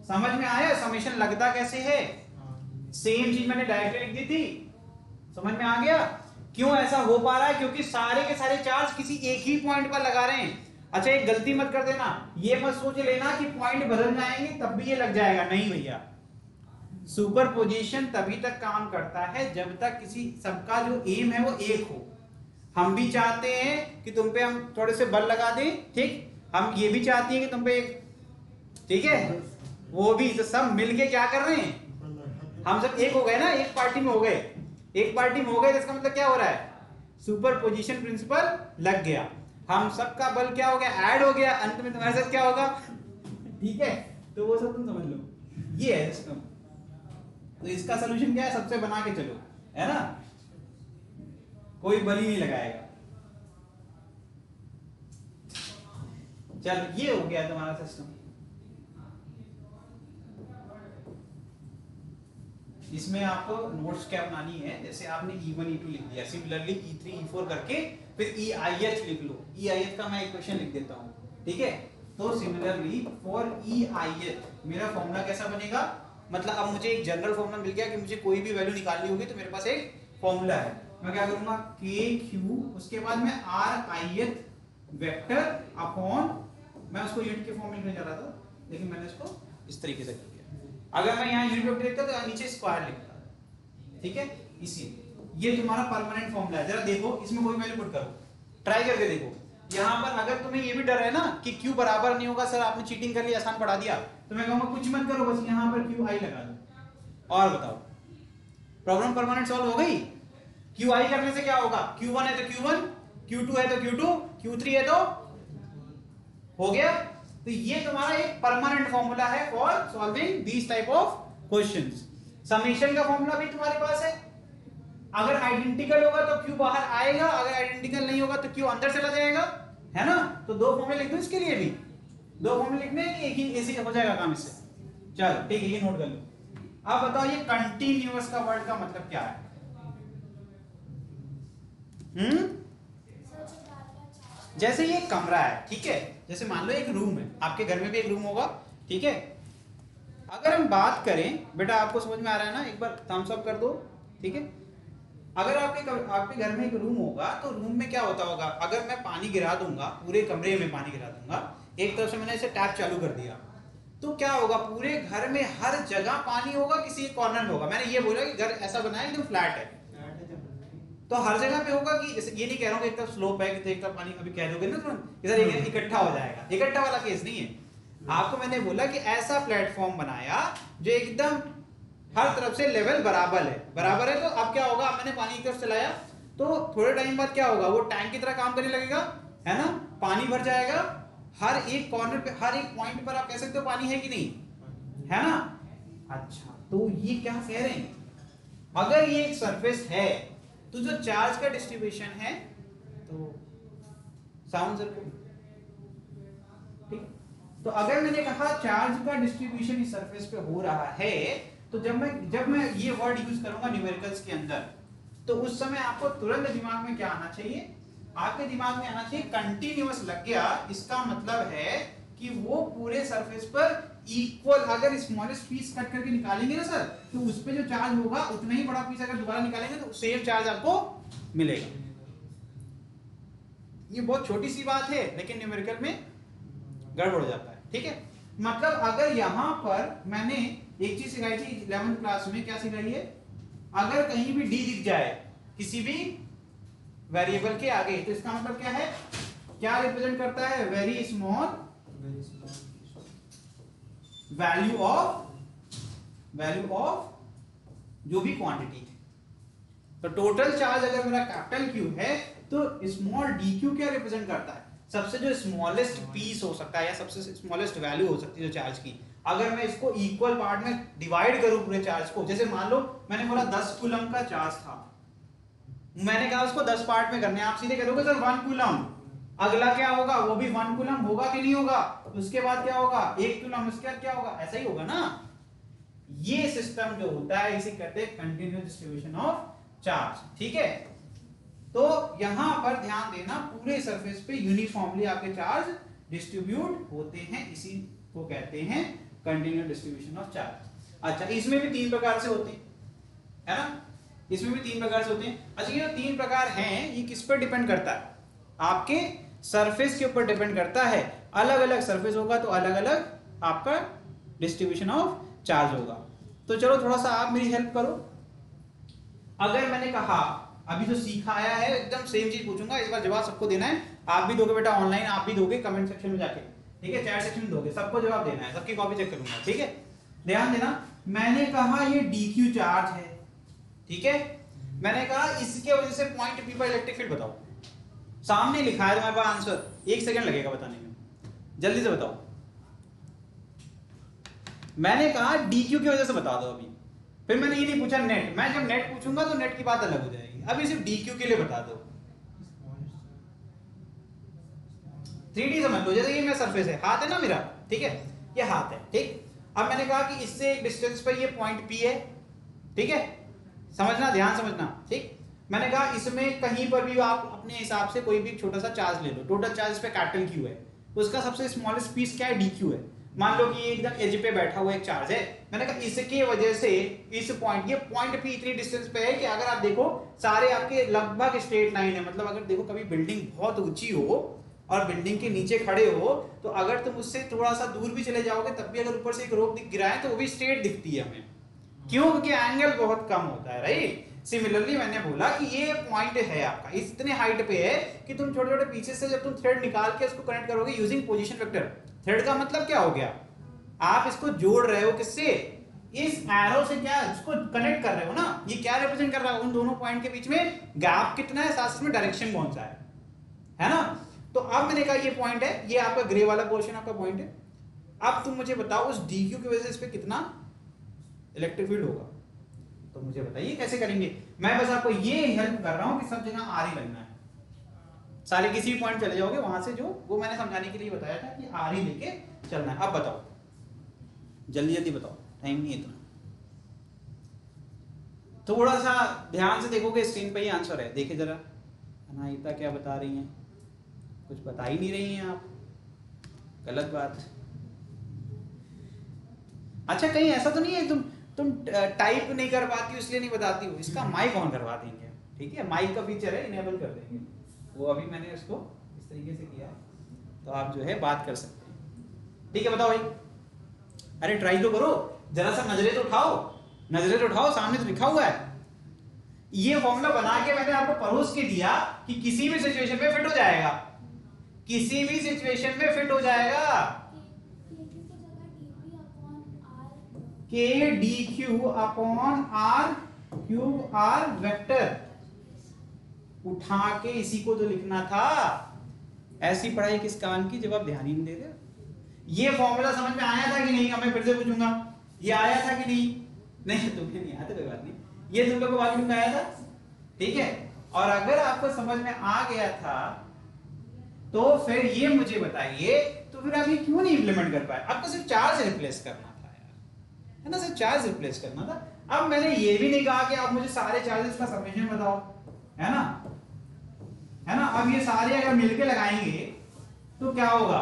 समझ में आया समेशन लगता कैसे है, सेम चीज मैंने डायरेक्टली लिख दी थी, समझ में आ गया। क्यों ऐसा हो पा रहा है, क्योंकि सारे के सारे चार्ज किसी एक ही पॉइंट पर लगा रहे हैं। अच्छा एक गलती मत कर देना, ये मत सोच लेना कि पॉइंट बदल जाएंगे तब भी ये लग जाएगा, नहीं भैया। सुपरपोजिशन तभी तक काम करता है जब तक किसी सबका जो एम है वो एक हो। हम भी चाहते हैं कि तुम पे हम थोड़े से बल लगा दें, ठीक, हम ये भी चाहते हैं कि तुम पे, ठीक है, वो भी, तो सब मिलके क्या कर रहे हैं, हम सब एक हो गए ना, एक पार्टी में हो गए, एक पार्टी में हो गए, इसका मतलब क्या हो रहा है, सुपर पोजिशन प्रिंसिपल लग गया, हम सबका बल क्या हो गया, ऐड हो गया, अंत में तुम्हारे साथ क्या होगा, ठीक है, तो वो सब तुम समझ लो, ये है सिस्टम। तो इसका सोल्यूशन क्या है, सबसे बना के चलो, है ना, कोई बल ही नहीं लगाएगा। चल ये हो गया तुम्हारा सिस्टम। इसमें आपको नोट्स क्या बनानी है, जैसे आपने E1 E2 लिख दिया, सिमिलरली E3 E4 करके फिर EIH लिख लो। EIH का मैं इक्वेशन लिख देता हूँ, ठीक है। तो सिमिलरली फॉर EIH मेरा फॉर्मूला कैसा बनेगा, मतलब अब मुझे एक जनरल फॉर्मूला मिल गया कि मुझे कोई भी वैल्यू निकालनी होगी तो मेरे पास एक फॉर्मूला है। मैं क्या करूंगा, KQ, उसके बाद मैं RIH वेक्टर अपॉन, मैं उसको यूनिट के फॉर्म में लिखने जा रहा था लेकिन मैंने इसको इस तरीके से कर दिया। अगर मैं यहाँ यूनिट वेक्टर लिखता तो नीचे स्क्वायर लिखता, ठीक है। इसी ये तुम्हारा परमानेंट फॉर्मूला है, जरा देखो इसमें कोई वैल्यू पुट करो, ट्राई करके देखो। यहाँ पर अगर तुम्हें ये भी डर है ना कि Q बराबर नहीं होगा, सर आपने चीटिंग कर ली, आसान पढ़ा दिया, तो मैं कहूंगा कुछ मत करो, बस यहाँ पर QI लगा दो और बताओ, प्रॉब्लम परमानेंट सॉल्व हो गई। QI करने से क्या होगा, Q1 है तो Q1, Q2 है तो Q2, Q3 है तो हो गया। तो ये तुम्हारा एक परमानेंट फॉर्मूला है for solving these type of questions. Summation का फॉर्मूला भी तुम्हारे पास है, अगर आइडेंटिकल होगा तो Q बाहर आएगा, अगर आइडेंटिकल नहीं होगा तो Q अंदर चला जाएगा, है ना। तो दो फॉर्मूले लिख दो, इसके लिए भी दो फॉर्मूले लिखने हैं कि एक ही ऐसे हो जाएगा काम इससे। चलो ठीक है, ये नोट कर लो। अब बताओ ये कंटीन्यूअस का वर्ड का मतलब क्या है। जैसे ये कमरा है, ठीक है, जैसे मान लो एक रूम है, आपके घर में भी एक रूम होगा, ठीक है। अगर हम बात करें, बेटा आपको समझ में आ रहा है ना, एक बार थम्स अप कर दो, ठीक है। अगर आपके घर में एक रूम होगा तो रूम में क्या होता होगा, अगर मैं पानी गिरा दूंगा, पूरे कमरे में पानी गिरा दूंगा, एक तरफ से मैंने इसे टैप चालू कर दिया, तो क्या होगा, पूरे घर में हर जगह पानी होगा, किसी एक कॉर्नर में होगा। मैंने ये बोला कि घर ऐसा बना है एकदम फ्लैट है, तो हर जगह पे होगा कि ये नहीं कह रहा हूँ कि एक तरफ स्लोप है कि एक तरफ पानी, अभी कह दोगे ना तुरंत इधर इकट्ठा हो जाएगा, इकट्ठा वाला केस नहीं है। आपको मैंने बोला कि ऐसा प्लेटफॉर्म बनाया जो एकदम हर तरफ से लेवल बराबर है, बराबर है। तो अब क्या होगा, मैंने पानी की तरफ चलाया तो थोड़े टाइम बाद क्या होगा, वो टैंक की तरह काम करने लगेगा, है ना, पानी भर जाएगा, हर एक कॉर्नर पे, हर एक पॉइंट पर आप कह सकते हो पानी है कि नहीं, है ना। अच्छा, तो ये क्या कह रहे हैं, अगर ये एक सरफेस है तो जो चार्ज का डिस्ट्रीब्यूशन है, तो साउंड सर को, ठीक। तो अगर मैंने कहा चार्ज का डिस्ट्रीब्यूशन इस सरफेस पे हो रहा है, तो जब मैं ये वर्ड यूज करूंगा न्यूमेरिकल्स के अंदर, तो उस समय आपको तुरंत दिमाग में क्या आना चाहिए, आपके दिमाग में आना चाहिए कंटीन्यूअस लग गया, इसका मतलब है कि वो पूरे सरफेस पर इक्वल, अगर स्मॉलेस्ट पीस कट करके निकालेंगे ना सर, तो उस पे जो चार्ज होगा उतना ही बड़ा पीस अगर दोबारा निकालेंगे तो सेम चार्ज आपको मिलेगा। ये बहुत छोटी सी बात है लेकिन न्यूमेरिकल में गड़बड़ हो जाता है, ठीक है। मतलब अगर यहां पर मैंने एक चीज सिखाई थी 11th क्लास में, क्या सिखाई है, अगर कहीं भी डी दिख जाए किसी भी वेरिएबल के आगे, तो इसका मतलब क्या है, क्या रिप्रेजेंट करता है, वेरी स्मॉल वैल्यू ऑफ जो भी क्वांटिटी है। तो टोटल चार्ज अगर मेरा कैपिटल Q है तो स्मॉल dq क्या रिप्रेजेंट करता है, सबसे जो स्मॉलेस्ट पीस हो सकता है या सबसे स्मॉलेस्ट वैल्यू हो सकती है जो चार्ज की। अगर मैं इसको इक्वल पार्ट में डिवाइड करूं पूरे चार्ज को, जैसे मान लो मैंने बोला 10 कूलम का चार्ज था, मैंने कहा उसको 10 पार्ट में करने, आप सीधे करोगे सर 1 कूलम, अगला क्या होगा, वो भी 1 कूलम होगा कि नहीं होगा, उसके बाद क्या होगा 1 कूलम, उसके बाद क्या होगा, ऐसा ही होगा ना। ये सिस्टम जो होता है इसे कहते हैं कंटीन्यूअस डिस्ट्रीब्यूशन ऑफ चार्ज, ठीक है। तो यहां पर ध्यान देना, पूरे सरफेस पे यूनिफॉर्मली आपके चार्ज डिस्ट्रीब्यूट होते हैं, इसी को कहते हैं कंटीन्यूअस डिस्ट्रीब्यूशन ऑफ चार्ज। अच्छा, इसमें भी 3 प्रकार से होते हैं, है ना, इसमें भी 3 प्रकार से होते हैं। अच्छा, ये 3 प्रकार हैं, ये किस पर डिपेंड करता है, आपके सरफेस के ऊपर डिपेंड करता है। अलग अलग सरफेस होगा तो अलग अलग आपका डिस्ट्रीब्यूशन ऑफ चार्ज होगा। तो चलो थोड़ा सा आप मेरी हेल्प करो। अगर मैंने कहा अभी जो सीखा आया है एकदम सेम चीज पूछूंगा, इस बार जवाब सबको देना है। आप भी दोगे बेटा ऑनलाइन, आप भी दोगे कमेंट सेक्शन में जाके, ठीक है, चैट सेक्शन में दोगे, सबको जवाब देना है, सबकी कॉपी चेक करूंगा, ठीक है। ध्यान देना, मैंने कहा ये डीक्यू चार्ज है, ठीक है, मैंने कहा इसके वजह से पॉइंट पी पर इलेक्ट्रिक फील्ड बताओ। सामने लिखा है तुम्हारे पास आंसर, 1 सेकंड लगेगा बताने में, जल्दी से बताओ। मैंने कहा डीक्यू की वजह से बता दो अभी, फिर मैंने ये नहीं पूछा नेट, मैं जब नेट पूछूंगा तो नेट की बात अलग हो जाएगी, अभी सिर्फ डीक्यू के लिए बता दो। 3D समझ लो, जैसे ये मेरा सरफेस है, हाथ है ना मेरा, ठीक है, ये हाथ है, ठीक। अब मैंने कहा कि इससे एक डिस्टेंस पर ये पॉइंट P है, ठीक है, समझना, ध्यान समझना, ठीक। मैंने कहा इसमें कहीं पर भी आप अपने हिसाब से कोई भी छोटा सा चार्ज ले लो, टोटल चार्ज इस पे कैपिटल Q है, उसका सबसे स्मॉलेस्ट पीस क्या है, DQ है। मान लो कि ये एकदम एज पे बैठा हुआ एक चार्ज है, मैंने कहा इसके वजह से इस पॉइंट, ये पॉइंट P इतनी डिस्टेंस पे है कि अगर आप देखो सारे आपके लगभग स्ट्रेट लाइन है, मतलब अगर देखो कभी बिल्डिंग बहुत ऊंची हो और बिल्डिंग के नीचे खड़े हो, तो अगर तुम उससे थोड़ा सा दूर भी चले जाओगे तब भी अगर ऊपर से एक रोप दिख गिराए तो वो भी स्ट्रेट दिखती है हमें, क्यों, क्योंकि एंगल बहुत कम होता है, राइट। सिमिलरली मैंने बोला कि ये पॉइंट है आपका, इतने हाइट पे है कि तुम छोटे छोटे पीछे से जब तुम थ्रेड निकाल के उसको कनेक्ट करोगे यूजिंग पोजीशन वेक्टर, थ्रेड का मतलब क्या हो गया, आप इसको जोड़ रहे हो किससे, इस एरो से, क्या इसको कनेक्ट कर रहे हो ना, ये क्या रिप्रेजेंट कर रहा है, उन दोनों पॉइंट के बीच में गैप कितना है, साथ में डायरेक्शन कौन सा है ना। तो अब मैंने कहा ये पॉइंट है, ये आपका ग्रे वाला पोर्शन आपका पॉइंट है। अब तुम मुझे बताओ उस डीक्यू की वजह से इस पे कितना इलेक्ट्रिक फील्ड होगा, तो मुझे बताइए कैसे करेंगे। मैं बस आपको ये हेल्प कर रहा हूं कि सब जगह आर ही लगना है, सारे किसी भी पॉइंट चले जाओगे वहां से, जो वो मैंने समझाने के लिए बताया था कि आर ही लेके चलना है। अब बताओ जल्दी जल्दी बताओ, टाइम नहीं है इतना, थोड़ा सा ध्यान से देखोगे स्क्रीन पे ही आंसर है, देखिए जरा अनाहिता क्या बता रही हैं, कुछ बता ही नहीं रही हैं आप, गलत बात। अच्छा कहीं ऐसा तो नहीं है तुम टाइप नहीं कर पाती हो इसलिए नहीं बताती हो, इसका माइक ऑन करवा देंगे, ठीक है, माइक का फीचर है, इनेबल कर देंगे, वो अभी मैंने इसको इस तरीके से किया है, तो आप जो है बात कर सकते हैं, ठीक है। बताओ भाई, अरे ट्राई तो करो, जरा सा नजरें तो उठाओ, नजरें तो उठाओ, सामने तो लिखा हुआ है, ये फॉर्मूला बना के मैंने आपको परोस के दिया कि किसी भी सिचुएशन में फिट हो जाएगा, किसी भी सिचुएशन में फिट हो जाएगा। K D Q upon R Q R vector, उठा के इसी को तो लिखना था, ऐसी पढ़ाई किस काम की जब आप ध्यान ही नहीं दे रहे। ये फॉर्मूला समझ में आया था कि नहीं, मैं फिर से पूछूंगा, ये आया था कि नहीं, नहीं तुम्हें नहीं आया था, कोई बात नहीं, ये तुम लोग को मालूम में आया था, ठीक है। और अगर आपको समझ में आ गया था तो फिर ये मुझे बताइए, तो फिर आप ये क्यों नहीं इंप्लीमेंट कर पाए, आपको सिर्फ चार्ज रिप्लेस करना था यार, है ना, सिर्फ चार्ज रिप्लेस करना था। अब मैंने ये भी नहीं कहा कि आप मुझे सारे चार्जेस का समेशन बताओ, है ना, है ना। अब ये सारे अगर मिलके लगाएंगे तो क्या होगा,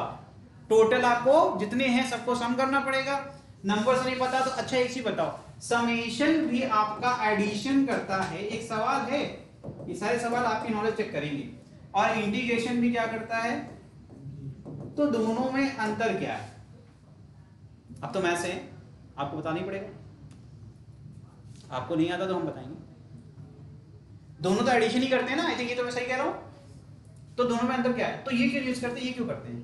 टोटल आपको जितने हैं सबको सम करना पड़ेगा, नंबर से नहीं पता तो अच्छा एक चीज बताओ, समेशन भी आपका एडिशन करता है, एक सवाल है, ये सारे सवाल आपकी नॉलेज चेक करेंगे, और इंटीग्रेशन भी क्या करता है, तो दोनों में अंतर क्या है, अब तो मैथ्स है, आपको बताना ही पड़ेगा, आपको नहीं आता तो हम बताएंगे, दोनों तो एडिशन ही करते हैं ना, आई थिंक ये तो मैं सही कह रहा हूं, तो दोनों में अंतर क्या है, तो ये क्यों यूज करते हैं, ये क्यों करते हैं,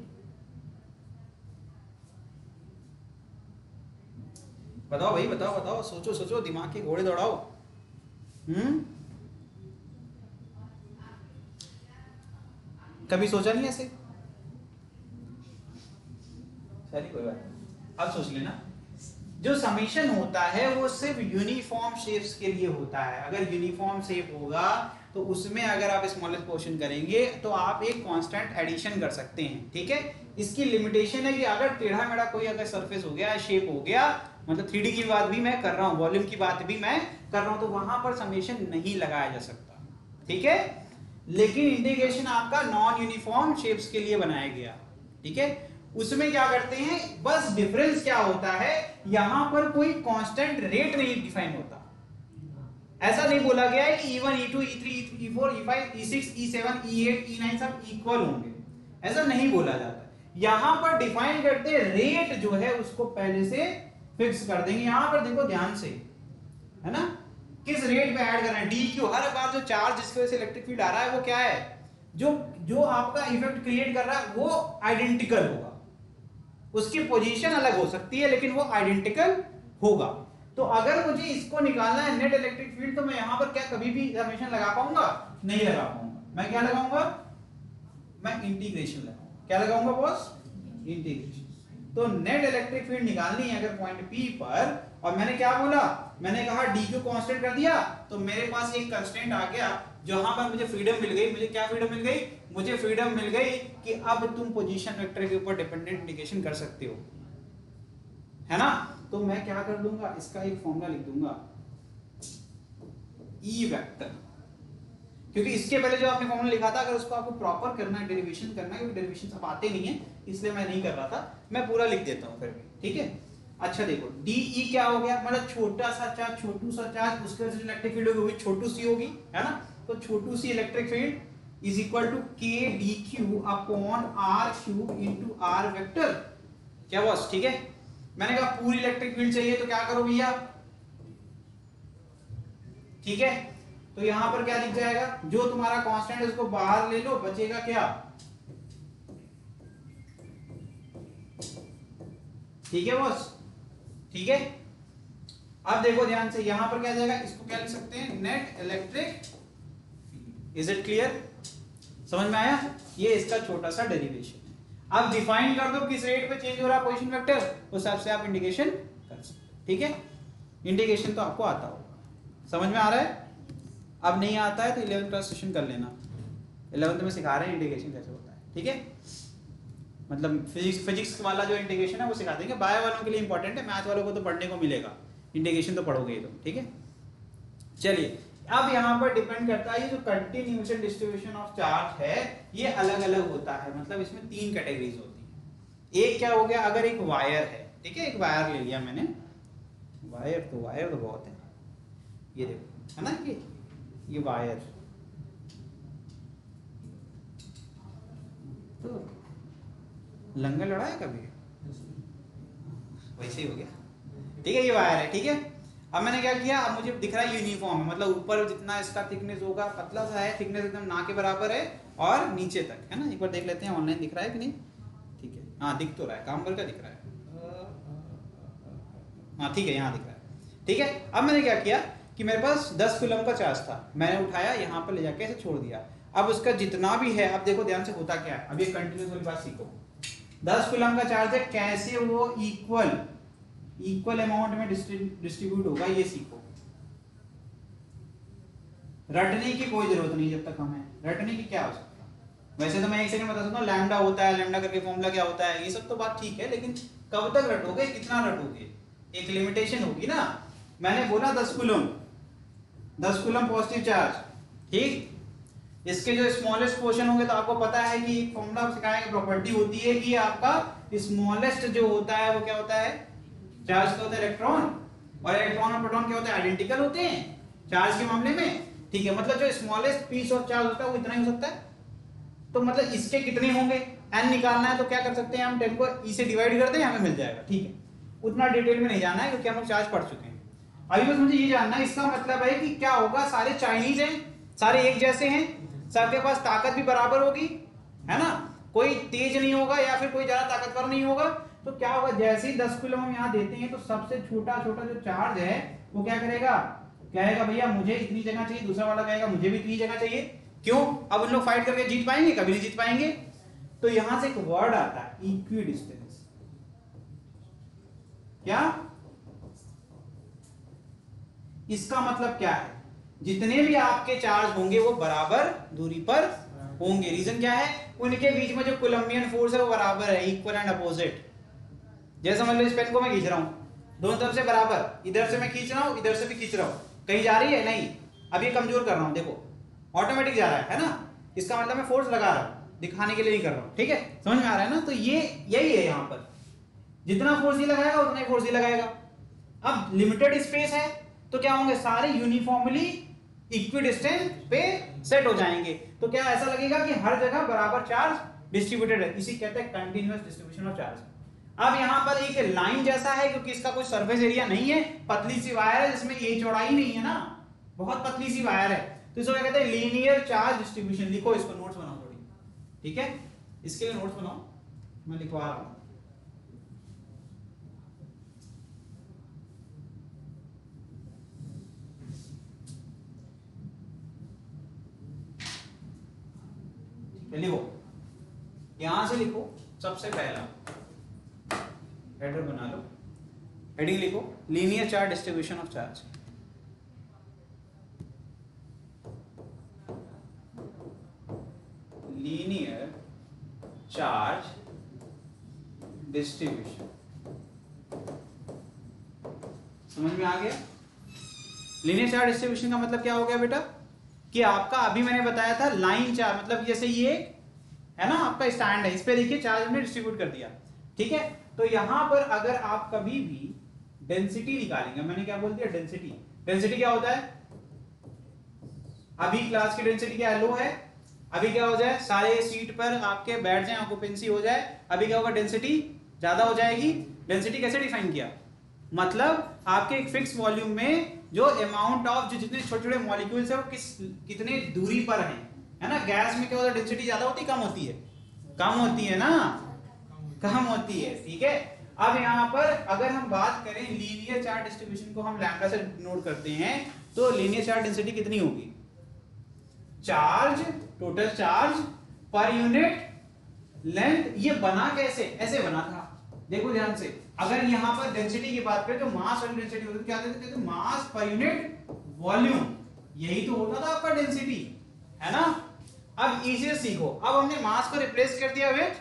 बताओ भाई, बताओ बताओ, सोचो सोचो, दिमाग के घोड़े दौड़ाओ। कभी सोचा नहीं ऐसे, चलिए कोई बात नहीं, अब सोच लेना, जो समेशन होता है वो सिर्फ यूनिफॉर्म शेप्स के लिए होता है, अगर यूनिफॉर्म शेप होगा तो उसमें अगर आप स्मॉलेस्ट पोर्शन करेंगे तो आप एक कांस्टेंट एडिशन कर सकते हैं, ठीक है। इसकी लिमिटेशन है कि अगर टेढ़ा मेढ़ा कोई अगर सरफेस हो गया, शेप हो गया, मतलब 3D की बात भी मैं कर रहा हूं, वॉल्यूम की बात भी मैं कर रहा हूं, तो वहां पर समेशन नहीं लगाया जा सकता, ठीक है। लेकिन इंटीग्रेशन आपका नॉन यूनिफॉर्म शेप्स के लिए बनाया गया, ठीक है। उसमें क्या करते हैं, बस डिफरेंस क्या होता है, यहां पर कोई कांस्टेंट रेट नहीं डिफाइन होता, ऐसा नहीं बोला गया है कि E1 E2 E3 E4 E5 E6 E7 E8 E9 सब इक्वल होंगे, ऐसा नहीं बोला जाता। यहां पर डिफाइन करते रेट जो है उसको पहले से फिक्स कर देंगे, यहां पर देखो ध्यान से, है ना, किस रेट पे ऐड कर रहे हैं, डी क्यू, हर बार जो चार्ज जिसकी वजह से इलेक्ट्रिक फील्ड आ रहा है वो क्या है, जो आपका इफेक्ट क्रिएट कर रहा है वो आइडेंटिकल होगा, उसकी पोजीशन अलग हो सकती है लेकिन वो आइडेंटिकल होगा। तो अगर मुझे इसको निकालना है नेट इलेक्ट्रिक फील्ड, तो मैं यहां पर क्या कभी भी समेशन लगा पाऊंगा, नहीं लगा पाऊंगा। मैं क्या लगाऊंगा, मैं इंटीग्रेशन लगाऊंगा। क्या लगाऊंगा बॉस, इंटीग्रेशन। तो नेट इलेक्ट्रिक फील्ड निकालनी है अगर पॉइंट P पर, और मैंने क्या बोला, मैंने कहा dq कांस्टेंट कर दिया, तो मेरे पास एक कांस्टेंट आ गया जहां पर मुझे फ्रीडम मिल गई। मुझे क्या फ्रीडम मिल गई, मुझे फ्रीडम मिल गई कि अब तुम पोजीशन वेक्टर के ऊपर डिपेंडेंट इंडिकेशन कर सकते हो, है ना। तो मैं क्या कर दूंगा, इसका एक फॉर्मूला लिख दूंगा, ई वेक्टर, क्योंकि इसके पहले जो आपने फॉर्मूला लिखा था अगर उसको आपको प्रॉपर करना है, डेरिवेशन करना है, क्योंकि डेरिवेशन सब आते नहीं है इसलिए मैं नहीं कर रहा था, मैं पूरा लिख देता हूं फिर भी, ठीक है। अच्छा देखो DE क्या हो गया, मतलब छोटा सा चार्ज, छोटू सा चार्ज, उसके वजह से इलेक्ट्रिक फील्ड होगी छोटू सी होगी, है ना। तो छोटू सी electric field is equal to k dq upon r cube into r vector. क्या बॉस, ठीक है। मैंने कहा पूरी इलेक्ट्रिक फील्ड चाहिए तो क्या करो भैया, ठीक है। तो यहां पर क्या लिख जाएगा, जो तुम्हारा कांस्टेंट है उसको बाहर ले लो, बचेगा क्या, ठीक है बॉस, ठीक है। अब देखो ध्यान से, यहां पर क्या जाएगा, इसको क्या लिख सकते हैं, net electric field. Is it clear, समझ में आया, ये इसका छोटा सा डेरिवेशन है। अब डिफाइन कर दो किस रेट पे चेंज हो रहा है पोजीशन वेक्टर, उस हिसाब से आप इंडिकेशन कर सकते हो, ठीक है। इंडिकेशन तो आपको आता होगा, समझ में आ रहा है। अब नहीं आता है तो 11th क्लास सेशन कर लेना, 11th में सिखा रहे हैं इंटीग्रेशन कैसे होता है, ठीक है। मतलब फिजिक्स वाला जो इंटीग्रेशन है वो सिखा देंगे, बायो वालों के लिए इंपॉर्टेंट है, मैथ वालों को तो पढ़ने को मिलेगा, इंटीग्रेशन तो पढ़ोगे ही तुम, ठीक है। चलिए अब यहाँ पर डिपेंड करता है, ये जो कंटिन्यूएशन डिस्ट्रीब्यूशन ऑफ चार्ज है ये अलग अलग होता है, मतलब इसमें 3 कैटेगरीज होती है। एक क्या हो गया, अगर एक वायर है, ठीक है, एक वायर ले लिया मैंने, वायर तो बहुत है, ये देखो है ना, ये वायर, तो लंगर लड़ा है कभी, वैसे ही हो गया, ठीक है। ये वायर है, ठीक है। अब मैंने क्या किया, अब मुझे दिख रहा है यूनिफॉर्म है, मतलब ऊपर जितना इसका थिकनेस होगा, पतला सा है, थिकनेस एकदम ना के बराबर है, और नीचे तक, है ना। एक बार देख लेते हैं ऑनलाइन दिख रहा है कि नहीं, ठीक है, हाँ दिख तो रहा है, काम करके दिख रहा है, हाँ ठीक है, यहाँ दिख रहा है, ठीक है। अब मैंने क्या किया कि मेरे पास 10 कूलम का चार्ज था, मैंने उठाया यहाँ पर ले जाके ऐसे छोड़ दिया। अब उसका जितना भी है, अब देखो ध्यान से होता क्या है, अब ये कंटिन्यूस वाली बात सीखो। 10 कूलम का चार्ज है, कैसे वो इक्वल अमाउंट में डिस्ट्रीब्यूट होगा ये सीखो। रटने की कोई जरूरत नहीं, जब तक हम है रटने की क्या आवश्यकता। वैसे तो मैं एक सेकंड बता सकता हूँ, लैम्डा होता है, लैम्डा करके फॉर्मूला क्या होता है, ये सब तो बात ठीक है, लेकिन कब तक रटोगे, कितना रटोगे, एक लिमिटेशन होगी ना। मैंने बोला 10 कूलम पॉजिटिव चार्ज, ठीक। इसके जो स्मॉलेस्ट पोर्शन होंगे तो आपको पता है कि एक फॉर्मूला सिखाएंगे, प्रॉपर्टी होती है कि आपका स्मॉलेस्ट जो होता है वो क्या होता है, चार्ज का होता है इलेक्ट्रॉन, और इलेक्ट्रॉन और प्रोटॉन क्या होते हैं, आइडेंटिकल होते हैं चार्ज के मामले में, ठीक है। मतलब जो स्मॉलेस्ट पीस ऑफ चार्ज होता है वो इतना ही हो सकता है। तो मतलब इसके कितने होंगे, n निकालना है तो क्या कर सकते हैं हम, 10 को e से डिवाइड कर दें, हमें मिल जाएगा, ठीक है। उतना डिटेल में नहीं जाना है क्योंकि हम लोग चार्ज पढ़ चुके हैं। अभी बस मुझे ये जानना है, इसका मतलब है कि क्या होगा, सारे चाइनीज हैं, सारे एक जैसे हैं, सबके पास ताकत भी बराबर होगी, है ना, कोई तेज नहीं होगा या फिर कोई ज्यादा ताकतवर नहीं होगा। तो क्या होगा, जैसे ही 10 कूलम हम यहाँ देते हैं तो सबसे छोटा जो चार्ज है वो क्या करेगा, कहेगा भैया मुझे इतनी जगह चाहिए, दूसरा वाला कहेगा मुझे भी इतनी जगह चाहिए। क्यों, अब उन लोग फाइट करके जीत पाएंगे, कभी नहीं जीत पाएंगे। तो यहां से एक वर्ड आता है इक्वी डिस्टेंस। क्या, इसका मतलब क्या है, जितने भी आपके चार्ज होंगे वो बराबर दूरी पर होंगे। रीजन क्या है, उनके बीच में जो कूलम्बियन फोर्स है वो बराबर है, इक्वल एंड अपोजिट। जैसे मान लो इस पेन को मैं खींच रहा हूं, दोनों तरफ से बराबर, इधर से मैं खींच रहा हूं, इधर से भी खींच रहा हूं, कहीं जा रही है नहीं, अब ये कमजोर कर रहा हूं, देखो ऑटोमेटिक जा रहा है ना, इसका मतलब मैं फोर्स लगा रहा हूं, दिखाने के लिए नहीं कर रहा हूं, ठीक है, समझ में आ रहा है ना। तो ये यही है, यहां पर जितना फोर्स ये लगाएगा उतना ही फोर्स ये लगाएगा। अब लिमिटेड स्पेस है तो क्या होंगे, सारे यूनिफॉर्मली इक्विडिस्टेंस पे सेट हो जाएंगे। तो क्या ऐसा लगेगा कि हर जगह बराबर चार्ज डिस्ट्रीब्यूटेड है, इसी कहते हैं कंटीन्यूअस डिस्ट्रीब्यूशन ऑफ चार्ज। अब यहां पर एक लाइन जैसा है क्योंकि इसका कोई सरफेस एरिया नहीं है, पतली सी वायर है जिसमें ये चौड़ाई नहीं है ना, बहुत पतली सी वायर है, तो इसको क्या कहते हैं, लीनियर चार्ज डिस्ट्रीब्यूशन। लिखो इसको, नोट्स बनाओ थोड़ी, ठीक है, इसके लिए नोट्स बनाओ, मैं लिखवा रहा हूं। लिखो, यहां से लिखो, सबसे पहला हेडर बना लो, हेडिंग लिखो, linear charge distribution of charge. Linear charge distribution, समझ में आ गया? लीनियर चार्ज डिस्ट्रीब्यूशन का मतलब क्या हो गया बेटा, कि आपका अभी मैंने बताया था लाइन चार्ज, मतलब जैसे ये है ना आपका स्टैंड है, इस पे देखिए चार्ज हमने डिस्ट्रीब्यूट कर दिया, ठीक है। तो यहां पर अगर आप कभी भी डेंसिटी निकालेंगे, मैंने क्या बोल दिया, डेंसिटी। डेंसिटी क्या होता है, अभी क्लास की डेंसिटी क्या लो है, अभी क्या हो जाए, सारे सीट पर आपके बैठ जाए, ऑक्यूपेंसी हो जाए, अभी क्या होगा, डेंसिटी ज्यादा हो जाएगी। डेंसिटी कैसे डिफाइन किया, मतलब आपके एक फिक्स वॉल्यूम में जो अमाउंट ऑफ, जो जितने छोटे छोटे मॉलिक्यूल्स है वो कितने दूरी पर है ना। गैस में क्या होता है, डेंसिटी ज्यादा होती है कम होती है, कम होती है ना, कम होती है, ठीक है। अब यहाँ पर अगर हम बात करें लीनियर चार्ज डिस्ट्रीब्यूशन को, हम लैम्डा से नोट करते हैं, तो लीनियर चार्ज डेंसिटी कितनी होगी, charge, total charge per unit length. ये बना कैसे, ऐसे बना था, देखो ध्यान से। अगर यहां पर डेंसिटी की बात करें तो मास और डेंसिटी होती है, क्या देते थे, मास पर यूनिट वॉल्यूम, यही तो होता था आपका डेंसिटी, है ना। अब इजी से सीखो, अब हमने मास को रिप्लेस कर दिया विद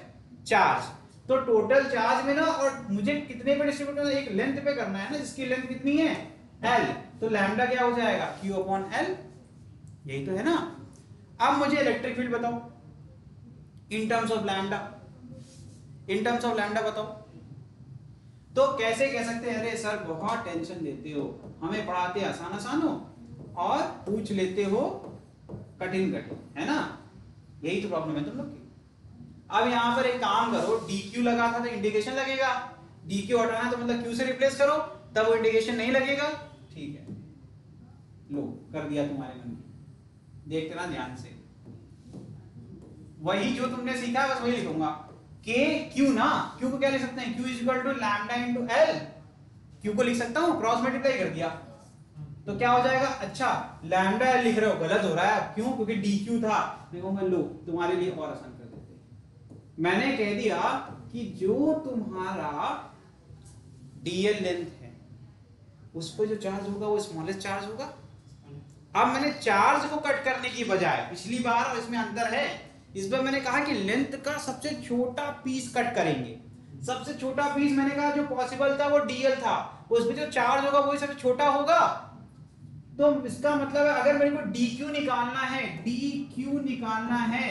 चार्ज, तो टोटल चार्ज में ना, और मुझे कितने पे डिस्ट्रीब्यूट करना है, एक लेंथ पे करना है ना, जिसकी लेंथ कितनी है, L, तो लैम्डा क्या हो जाएगा, Q/L, यही तो है ना। अब मुझे इलेक्ट्रिक फील्ड बताओ in terms of lambda, in terms of lambda बताओ। तो कैसे कह सकते हैं, अरे सर बहुत टेंशन देते हो, हमें पढ़ाते आसान आसान हो और पूछ लेते हो कठिन कठिन, है ना, यही तो प्रॉब्लम है तुम लोग की। अब यहां पर एक काम करो, dq लगा था तो इंडिकेशन लगेगा, dq हटाना तो मतलब q से रिप्लेस करो, तब वो इंडिकेशन नहीं लगेगा, ठीक है, लो कर दिया तुम्हारे मन की, देखते ना ध्यान से, वही जो तुमने सीखा है बस वही लिखूंगा। k q ना, q को क्या लिख सकते हैं, q is equal to lambda into l, q को लिख सकता हूं, क्रॉस मल्टीप्लाई कर दिया तो क्या हो जाएगा, अच्छा लैम्डा l लिख रहे हो, गलत हो रहा है, अब क्यों, क्योंकि dq था, मैं कहूंगा लो तुम्हारे लिए और आसान कर देते हैं, मैंने कह दिया कि जो तुम्हारा dl लेंथ है उस पर जो चार्ज होगा वो स्मॉलेस्ट चार्ज होगा। अब मैंने चार्ज को कट करने की बजाय, पिछली बार और इसमें अंतर है, इस बार मैंने कहा कि लेंथ का सबसे छोटा पीस कट करेंगे, सबसे छोटा पीस मैंने कहा जो पॉसिबल था वो डीएल था, उसमें जो चार्ज होगा वही सबसे छोटा होगा। तो इसका मतलब है अगर मेरे को डीक्यू निकालना है, डीक्यू निकालना है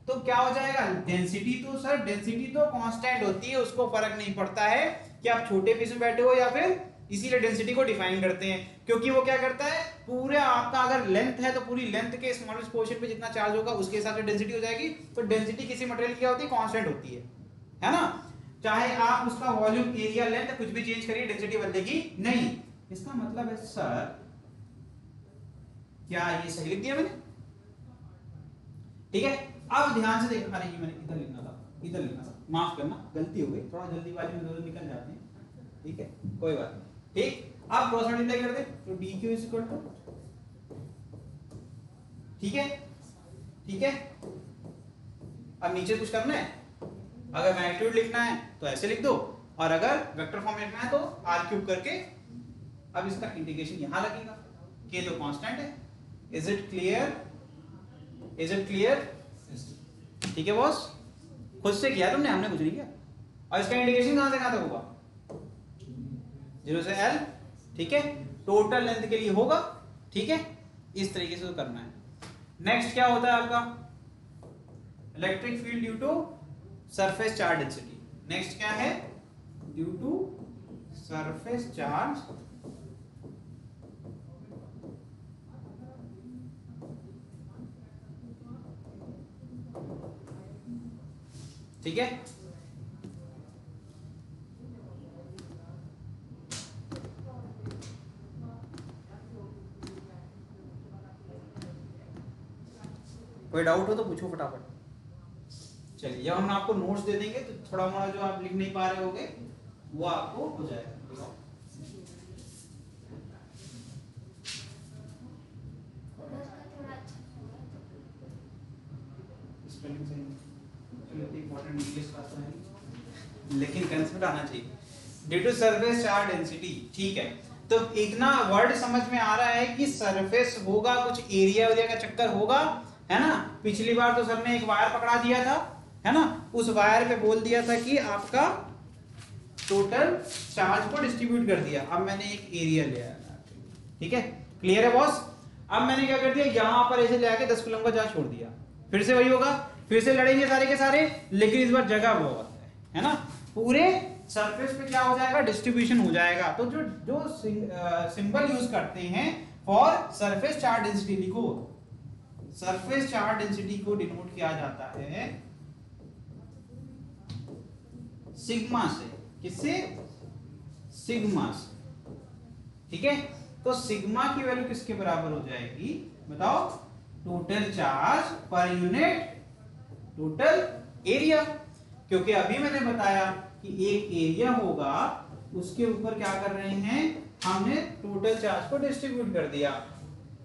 तो क्या हो जाएगा, डेंसिटी तो सर, डेंसिटी तो कांस्टेंट होती है, उसको फर्क नहीं पड़ता है कि आप छोटे पीस में बैठे हो या फिर, इसीलिए डेंसिटी को डिफाइन करते हैं, क्योंकि वो क्या करता है, पूरे आपका अगर लेंथ है तो पूरी लेंथ के स्मॉलेस्ट पोर्शन पे जितना चार्ज होगा उसके हिसाब से डेंसिटी हो जाएगी। तो डेंसिटी किसी मटेरियल की क्या होती है, कांस्टेंट होती है ना, चाहे आप उसका वॉल्यूम, एरिया, लेंथ कुछ भी चेंज करिए डेंसिटी बदलेगी नहीं। इसका मतलब है सर, क्या ये सही लिख दिया मैंने, ठीक है। अब ध्यान से देखना, अरे ये मैंने इधर लिखना था, इधर लिखना था, माफ करना गलती हो गई, थोड़ा जल्दीबाजी में इधर निकल जाते हैं, ठीक है, कोई बात नहीं, ठीक। अब क्रॉस मल्टीप्लाई कर दे तो dq इज इक्वल टू, ठीक है, ठीक है। अब नीचे कुछ करना है, अगर मैग्नीट्यूड लिखना है तो ऐसे लिख दो, और अगर वेक्टर फॉर्म लिखना है तो r³ करके, अब इसका इंटीग्रेशन यहां लगेगा, k तो कांस्टेंट है। Is it clear, is it clear, ठीक है बॉस, खुद से किया तुमने, हमने कुछ नहीं किया। और इसका इंटीग्रेशन कहां से कहां तक होगा, 0 से l, ठीक है, टोटल लेंथ के लिए होगा, ठीक है, इस तरीके से तो करना है। नेक्स्ट क्या होता है आपका, electric field due to surface charge density. Next क्या है, ड्यू टू सरफेस चार्ज, ठीक है। कोई डाउट हो तो पूछो फटाफट। चलिए, जब हम आपको नोट्स दे देंगे तो थोड़ा मोड़ा जो आप लिख नहीं पा रहे होगे वो आपको हो जाएगा। उधर का थोड़ा अच्छा होगा। स्पेलिंग सही नहीं, इंपॉर्टेंट इंग्लिश का तो है लेकिन कंसेप्ट आना चाहिए। Due to surface charge density, ठीक है। तो इतना वर्ड समझ में आ रहा है कि सरफेस होगा, कुछ एरिया का चक्कर होगा, है ना। पिछली बार तो सर ने एक वायर पकड़ा दिया था, है ना, उस वायर पे बोल दिया था कि आपका टोटल चार्ज को डिस्ट्रीब्यूट कर दिया। अब मैंने एक एरिया ले आया, ठीक है, क्लियर है बॉस। अब मैंने क्या कर दिया, यहां पर ऐसे ले आके 10 कूलम का चार्ज छोड़ दिया। फिर से वही होगा, फिर से लड़ेंगे सारे के सारे, लेकिन इस बार जगह बहुत है ना। पूरे सरफेस पे क्या हो जाएगा, डिस्ट्रीब्यूशन हो जाएगा। तो जो जो सिंबल यूज करते हैं फॉर सरफेस चार्ज डेंसिटी, लिखो सरफेस चार्ज डेंसिटी को डिनोट किया जाता है सिग्मा से। किससे? सिग्मा से, ठीक है। तो सिग्मा की वैल्यू किसके बराबर हो जाएगी बताओ? Total charge per unit total area. क्योंकि अभी मैंने बताया कि एक एरिया होगा, उसके ऊपर क्या कर रहे हैं, हमने टोटल चार्ज को डिस्ट्रीब्यूट कर दिया,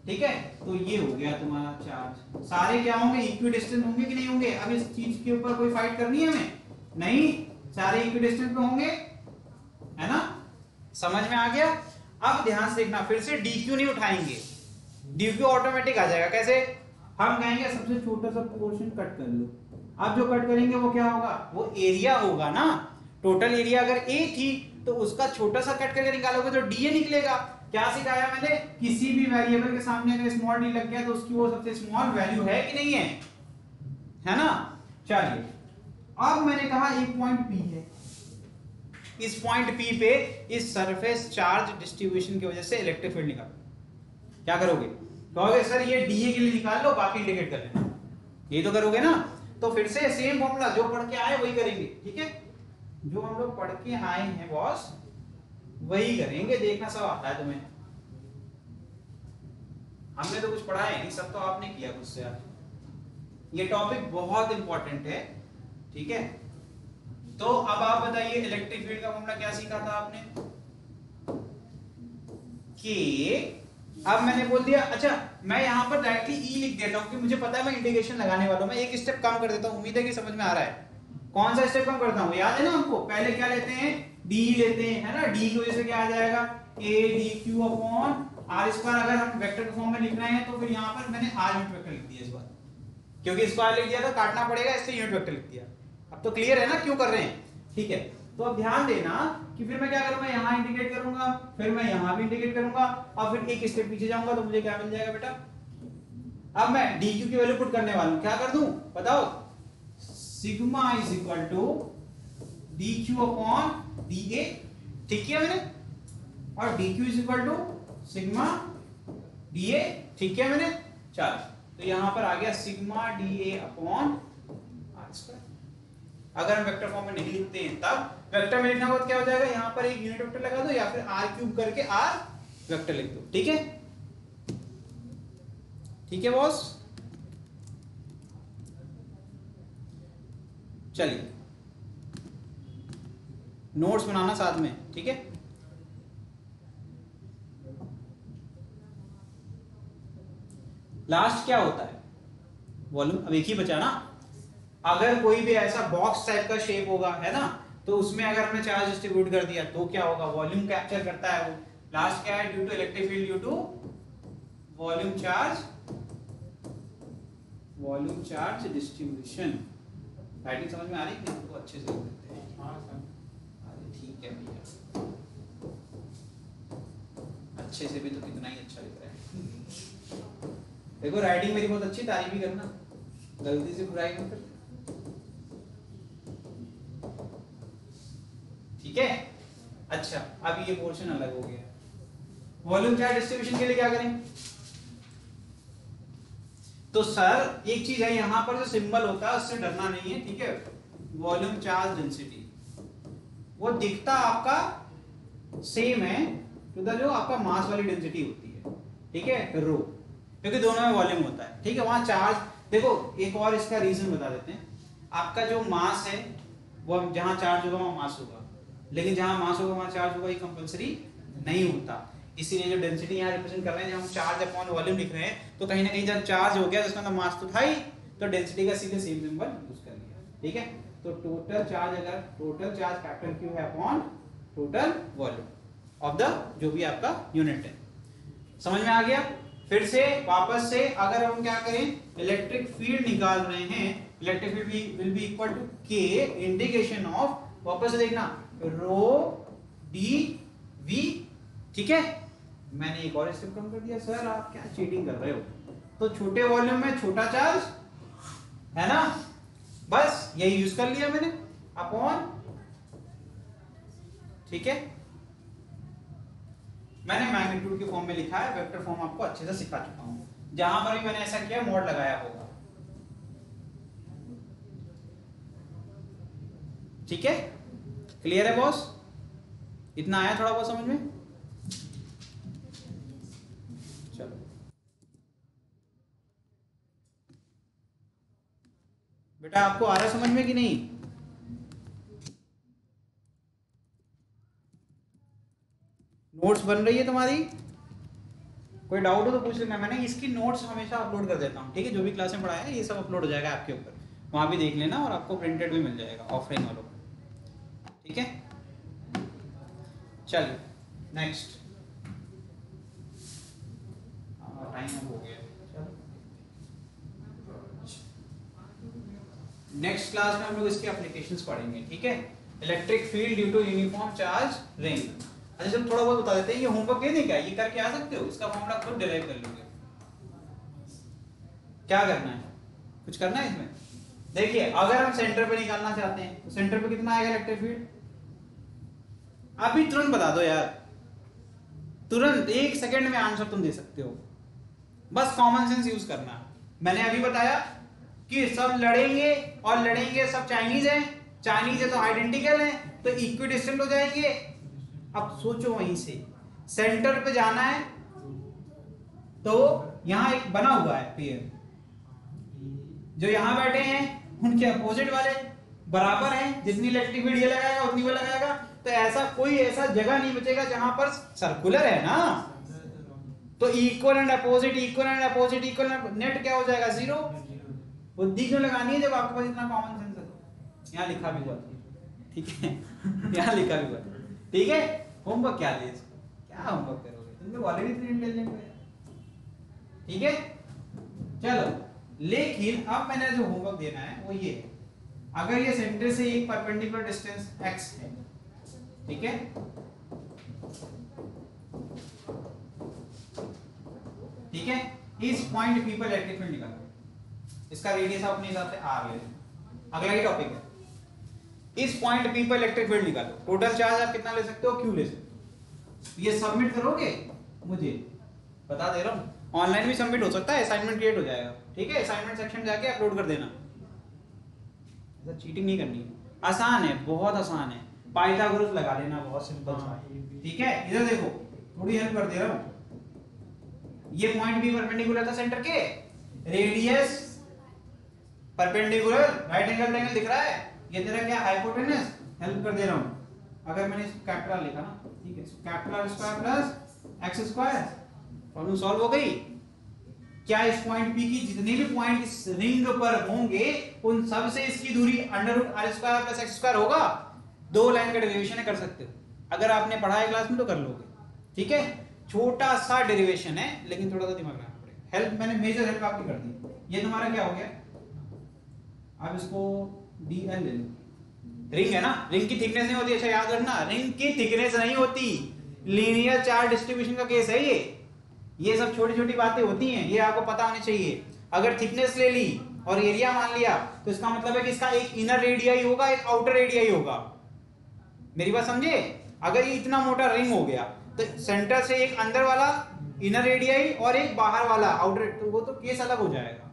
ठीक है। तो ये हो गया तुम्हारा चार्ज। सारे क्या होंगे, इक्विडिस्टेंट होंगे कि नहीं होंगे? अब इस चीज के ऊपर कोई फाइट करनी है हमें? नहीं, सारे इक्विडिस्टेंट पे होंगे, है ना। समझ में आ गया? अब ध्यान से देखना, फिर से डीक्यू नहीं उठाएंगे, डीक्यू ऑटोमेटिक आ जाएगा। कैसे? हम कहेंगे सबसे छोटा सा पोर्शन कट कर लो। अब जो कट करेंगे वो क्या होगा, वो एरिया होगा ना। टोटल एरिया अगर ए थी तो उसका छोटा सा कट करके निकालोगे तो डीए निकलेगा। क्या सिखाया मैंने? किसी भी वेरिएबल के सामने अगर स्मॉल डी लग गया तो उसकी वो सबसे स्मॉल वैल्यू है कि नहीं है ना। चलिए, अब मैंने कहा एक पॉइंट पी है, इस पॉइंट पी पे इस सरफेस चार्ज डिस्ट्रीब्यूशन की वजह से इलेक्ट्रिक फील्ड निकालो। क्या करोगे? कहोगे सर ये डीए के लिए निकाल लो, बाकी इंडिकेट कर लेना। ये तो करोगे ना। तो फिर से सेम फॉर्मूला, जो पढ़ के आए वही करेंगे, ठीक है। जो हम लोग पढ़ के आए हैं बॉस वही करेंगे। देखना सब आता है तुम्हें, हमने तो कुछ पढ़ा है नहीं, सब तो आपने किया खुद से। आज ये टॉपिक बहुत इंपॉर्टेंट है, ठीक है। तो अब आप बताइए, इलेक्ट्रिक फील्ड का फॉर्मूला क्या सीखा था आपने? कि अब मैंने बोल दिया, अच्छा मैं यहां पर डायरेक्टली ई लिख देता हूं कि मुझे पता है मैं इंटीग्रेशन लगाने वाला हूं। मैं एक स्टेप कम कर देता हूं, उम्मीद है कि समझ में आ रहा है। कौन सा स्टेप कम करता हूं, याद है ना हमको? पहले क्या लेते हैं, डी लेते हैं, है ना। डी की वजह से क्या आ जाएगा, A D Q upon R square. अगर हम वेक्टर के फॉर्म में लिख रहे हैं तो फिर यहां पर मैंने आर यूनिट वेक्टर लिख दिया इस बार, क्योंकि स्क्वायर लिख दिया तो काटना पड़ेगा, इसलिए यूनिट वेक्टर लिख दिया। अब तो क्लियर है ना क्यों कर रहे हैं, ठीक है। तो अब ध्यान देना कि फिर मैं क्या करूंगा, यहां इंटीग्रेट करूंगा, फिर मैं यहां भी इंटीग्रेट करूंगा, और फिर एक स्टेप पीछे जाऊंगा तो मुझे क्या मिल जाएगा बेटा? अब मैं dq की वैल्यू पुट करने वाला हूं, क्या कर दूं बताओ? Sigma is equal to dq upon da, ठीक है मैंने। और dq is equal to sigma da, ठीक है मैंने। चलो, तो यहां पर आ गया sigma da upon R square. अगर हम वेक्टर फॉर्म में नहीं लिखते हैं तब वेक्टर में लिखना होगा, क्या हो जाएगा, यहां पर एक यूनिट वेक्टर लगा दो या फिर r क्यूब करके r वेक्टर लिख दो, ठीक है। ठीक है बॉस। चलिए, नोट्स बनाना साथ में, ठीक है। लास्ट क्या होता है, वॉल्यूम। अब एक ही बचा ना। अगर कोई भी ऐसा बॉक्स टाइप का शेप होगा, है ना, तो उसमें अगर हमने चार्ज डिस्ट्रीब्यूट कर दिया तो क्या होगा, वॉल्यूम कैप्चर करता है वो। लास्ट क्या है, due to electric field due to volume charge distribution. Writing समझ में आ रही है? तो अच्छे से लिख देते हैं। हाँ सर, ठीक है भैया, अच्छे से भी तो कितना ही अच्छा लिख रहा है। देखो राइटिंग मेरी बहुत अच्छी, तारीफ भी करना, गलती से बुराई मत करना, ठीक है। अच्छा, अब ये पोर्शन अलग हो गया। वॉल्यूम चार्ज डिस्ट्रीब्यूशन के लिए क्या करें? तो सर एक चीज है, यहां पर जो सिंबल होता है उससे डरना नहीं है, ठीक है। वॉल्यूम चार्ज डेंसिटी वो दिखता आपका सेम है टू द जो आपका मास वाली डेंसिटी होती है, ठीक है, रो, क्योंकि दोनों में वॉल्यूम होता है, ठीक है। वहां चार्ज देखो एक और इसका रीजन बता देते हैं। आपका जो मास है वो जहां चार्ज होगा वहां मास होगा, लेकिन जहां मास होगा वहां चार्ज होगा, ये कंपलसरी नहीं होता। इसीलिए जो डेंसिटी यहाँ रिप्रेजेंट कर रहे हैं, जब हम चार्ज अपॉन वॉल्यूम लिख रहे हैं तो कहीं ना कहीं जब चार्ज हो गया जिसका मास तो था ही, तो डेंसिटी का सीधे सेम सिंबल यूज कर लिया। ठीक है, तो टोटल चार्ज, अगर टोटल चार्ज कैपिटल Q है upon total volume of the जो भी आपका यूनिट है। समझ में आ गया? फिर से वापस से अगर हम क्या करें, इलेक्ट्रिक फील्ड निकाल रहे हैं, electric field will be equal to K integration of, वापस से देखना, रो डी वी। ठीक है, मैंने एक और स्टेप कम कर दिया। सर आप क्या चीटिंग कर रहे हो? तो छोटे वॉल्यूम में छोटा चार्ज है ना, बस यही यूज कर लिया मैंने अपॉन। ठीक है, मैंने मैग्नीट्यूड के फॉर्म में लिखा है, वेक्टर फॉर्म आपको अच्छे से सिखा चुका हूं। जहां पर भी मैंने ऐसा किया मोड लगाया होगा। ठीक है, क्लियर है बॉस? इतना आया थोड़ा बहुत समझ में? चलो बेटा आपको आ रहा है समझ में कि नहीं? नोट्स बन रही है तुम्हारी? कोई डाउट हो तो पूछ लेना। मैंने इसकी नोट्स हमेशा अपलोड कर देता हूँ। ठीक है, जो भी क्लास में पढ़ाया है ये सब अपलोड हो जाएगा आपके ऊपर, वहां भी देख लेना और आपको प्रिंटेड भी मिल जाएगा ऑफलाइन वालों को। ठीक है, चलिए नेक्स्ट। टाइम हो गया। नेक्स्ट क्लास में हम लोग इसके एप्लीकेशंस पढ़ेंगे। ठीक है, electric field due to uniform charge ring. अच्छा चलो थोड़ा बहुत बता देते हैं, ये होमवर्क दे दें क्या? ये करके आ सकते हो, इसका फॉर्मूला खुद डिराइव कर लोगे। क्या करना है, कुछ करना है इसमें? देखिए अगर हम सेंटर पे निकालना चाहते हैं तो सेंटर पे कितना आएगा इलेक्ट्रिक फील्ड? आप भी तुरंत बता दो यार, तुरंत 1 सेकंड में आंसर तुम दे सकते हो, बस कॉमन सेंस यूज करना। मैंने अभी बताया कि सब लड़ेंगे और लड़ेंगे, सब चाइनीज हैं, चाइनीज है तो आइडेंटिकल है तो इक्विडिस्टेंट हो जाएंगे। अब सोचो वहीं से सेंटर पे जाना है तो यहां एक बना हुआ है पेयर, जो यहां बैठे हैं उनके अपोजिट वाले बराबर हैं, जितनी इलेक्ट्रिक फील्ड ये लगाएगा उतनी वो लगाएगा, तो ऐसा कोई ऐसा जगह नहीं बचेगा जहां पर सर्कुलर है ना, तो equal and opposite, equal and opposite, equal and net क्या हो जाएगा? 0। बुद्धि क्यों लगानी है जब आपके पास इतना कॉमन सेंस है? यहाँ लिखा भी हुआ था। ठीक है यहाँ लिखा भी हुआ था। ठीक है, होमवर्क क्या दे इसको, क्या होमवर्क करोगे तुम लोग? ऑलरेडी इतने इंटेलिजेंट हो। ठीक है, चलो लेकिन अब मैंने जो होमवर्क देना है वो ये है, अगर ये सेंटर से एक परपेंडिकुलर डिस्टेंस x है, ठीक है, ठीक है, इस पॉइंट P पर इलेक्ट्रिक फील्ड निकालो, इसका रेडियस अपने हिसाब से r ले लो। अगला ही टॉपिक है, इस पॉइंट P पर इलेक्ट्रिक फील्ड निकालो। टोटल चार्ज आप कितना ले सकते हो? Q ले सकते हो। ये सबमिट करोगे, मुझे बता दे रहा हूं, ऑनलाइन भी सबमिट हो सकता है, असाइनमेंट क्रिएट हो जाएगा। ठीक है, असाइनमेंट सेक्शन जाके अपलोड कर देना, ऐसा चीटिंग नहीं करनी है, आसान है, बहुत आसान है, पाइथागोरस लगा लेना, बहुत सिंपल सा। ठीक है, इधर देखो थोड़ी हेल्प कर दे रहा हूं, ये पॉइंट भी परपेंडिकुलर था सेंटर के, radius perpendicular, right angle triangle दिख रहा है, ये तेरा क्या हाइपोटेनस, हेल्प कर दे रहा हूं। अगर मैंने कैपिटल लिखा ना, ठीक है, capital square plus x square, problem solve हो गई। क्या इस पॉइंट P की जितने भी पॉइंट इस रिंग पर होंगे उन सब से इसकी दूरी √r² प्लस x स्क्वायर होगा? 2 लाइन का डेरिवेशन है, कर सकते हो, अगर आपने पढ़ा है क्लास में तो कर लोगे। ठीक है, छोटा सा डेरिवेशन है लेकिन थोड़ा सा दिमाग लगाना पड़ेगा। हेल्प मैंने मेजर हेल्प आपकी कर दी। ये तुम्हारा क्या हो गया, आप इसको dl ले लो, रिंग है ना, रिंग की थिकनेस नहीं होती, अच्छा याद रखना, रिंग की थिकनेस नहीं होती, लीनियर चार्ज डिस्ट्रीब्यूशन का केस है ये सब छोटी छोटी बातें होती हैं, ये आपको पता होनी चाहिए। अगर थिकनेस ले ली और एरिया मान लिया तो इसका मतलब है कि इसका एक इनर रेडियाई होगा, एक आउटर रेडियाई होगा। मेरी बात समझे? अगर ये इतना मोटा रिंग हो गया तो सेंटर से एक अंदर वाला इनर रेडियाई और एक बाहर वाला आउटर, तो वो तो केस अलग हो जाएगा।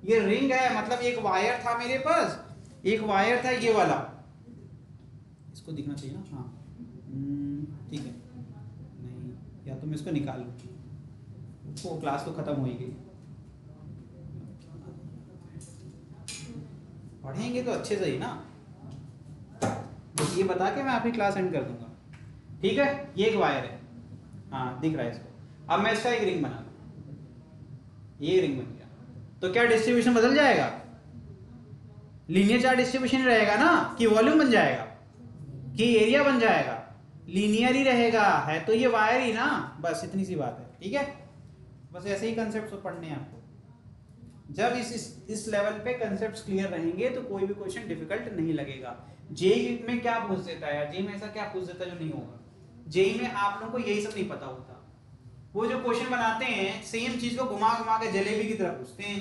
ये रिंग है मतलब एक वायर था मेरे पास, एक वायर था ये वाला, इसको दिखना चाहिए ना, हाँ ठीक है, नहीं या तो मैं इसको निकाल लूँ, वो क्लास तो खत्म हो ही गई। पढ़ेंगे तो अच्छे से ही ना, बस ये बता के मैं आपकी क्लास एंड कर दूंगा, ठीक है। ये एक वायर है, हाँ दिख रहा है इसको। अब मैं इसका एक रिंग बना दूं, ये रिंग बन गया, तो क्या डिस्ट्रीब्यूशन बदल जाएगा? लीनियर चार्ज डिस्ट्रीब्यूशन रहेगा ना, कि वॉल्यूम बन जाएगा, कि एरिया बन जाएगा? लीनियर ही रहेगा, है तो ये वायर ही ना, बस इतनी सी बात है, ठीक है। बस ऐसे ही कंसेप्ट पढ़ने हैं आपको। जब इस लेवल पे कंसेप्ट्स क्लियर रहेंगे तो कोई भी क्वेश्चन डिफिकल्ट नहीं लगेगा। जेई में क्या पूछ देता है यार, जेई में ऐसा क्या पूछ देता है जो नहीं होगा? जेई में आप लोगों को यही सब नहीं पता होता। वो जो क्वेश्चन बनाते हैं सेम चीज को घुमा घुमा के जलेबी की तरह पूछते हैं,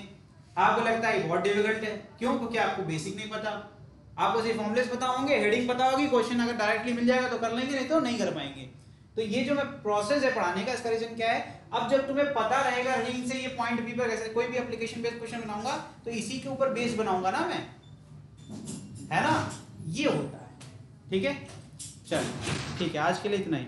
आपको लगता है बहुत डिफिकल्ट है, क्यों? क्योंकि आपको बेसिक नहीं पता, आपको सिर्फ फॉर्मूलेस पता होंगे, हेडिंग पता होगी, क्वेश्चन अगर डायरेक्टली मिल जाएगा तो कर लेंगे, नहीं तो नहीं कर पाएंगे। तो ये जो मैं प्रोसेस है पढ़ाने का, इसका रीजन क्या है? अब जब तुम्हें पता रहेगा रिंग से ये पॉइंट पी पर कैसे कोई भी एप्लीकेशन बेस्ड क्वेश्चन बनाऊंगा तो इसी के ऊपर बेस बनाऊंगा ना मैं, है ना, ये होता है, ठीक है। चल ठीक है, आज के लिए इतना ही।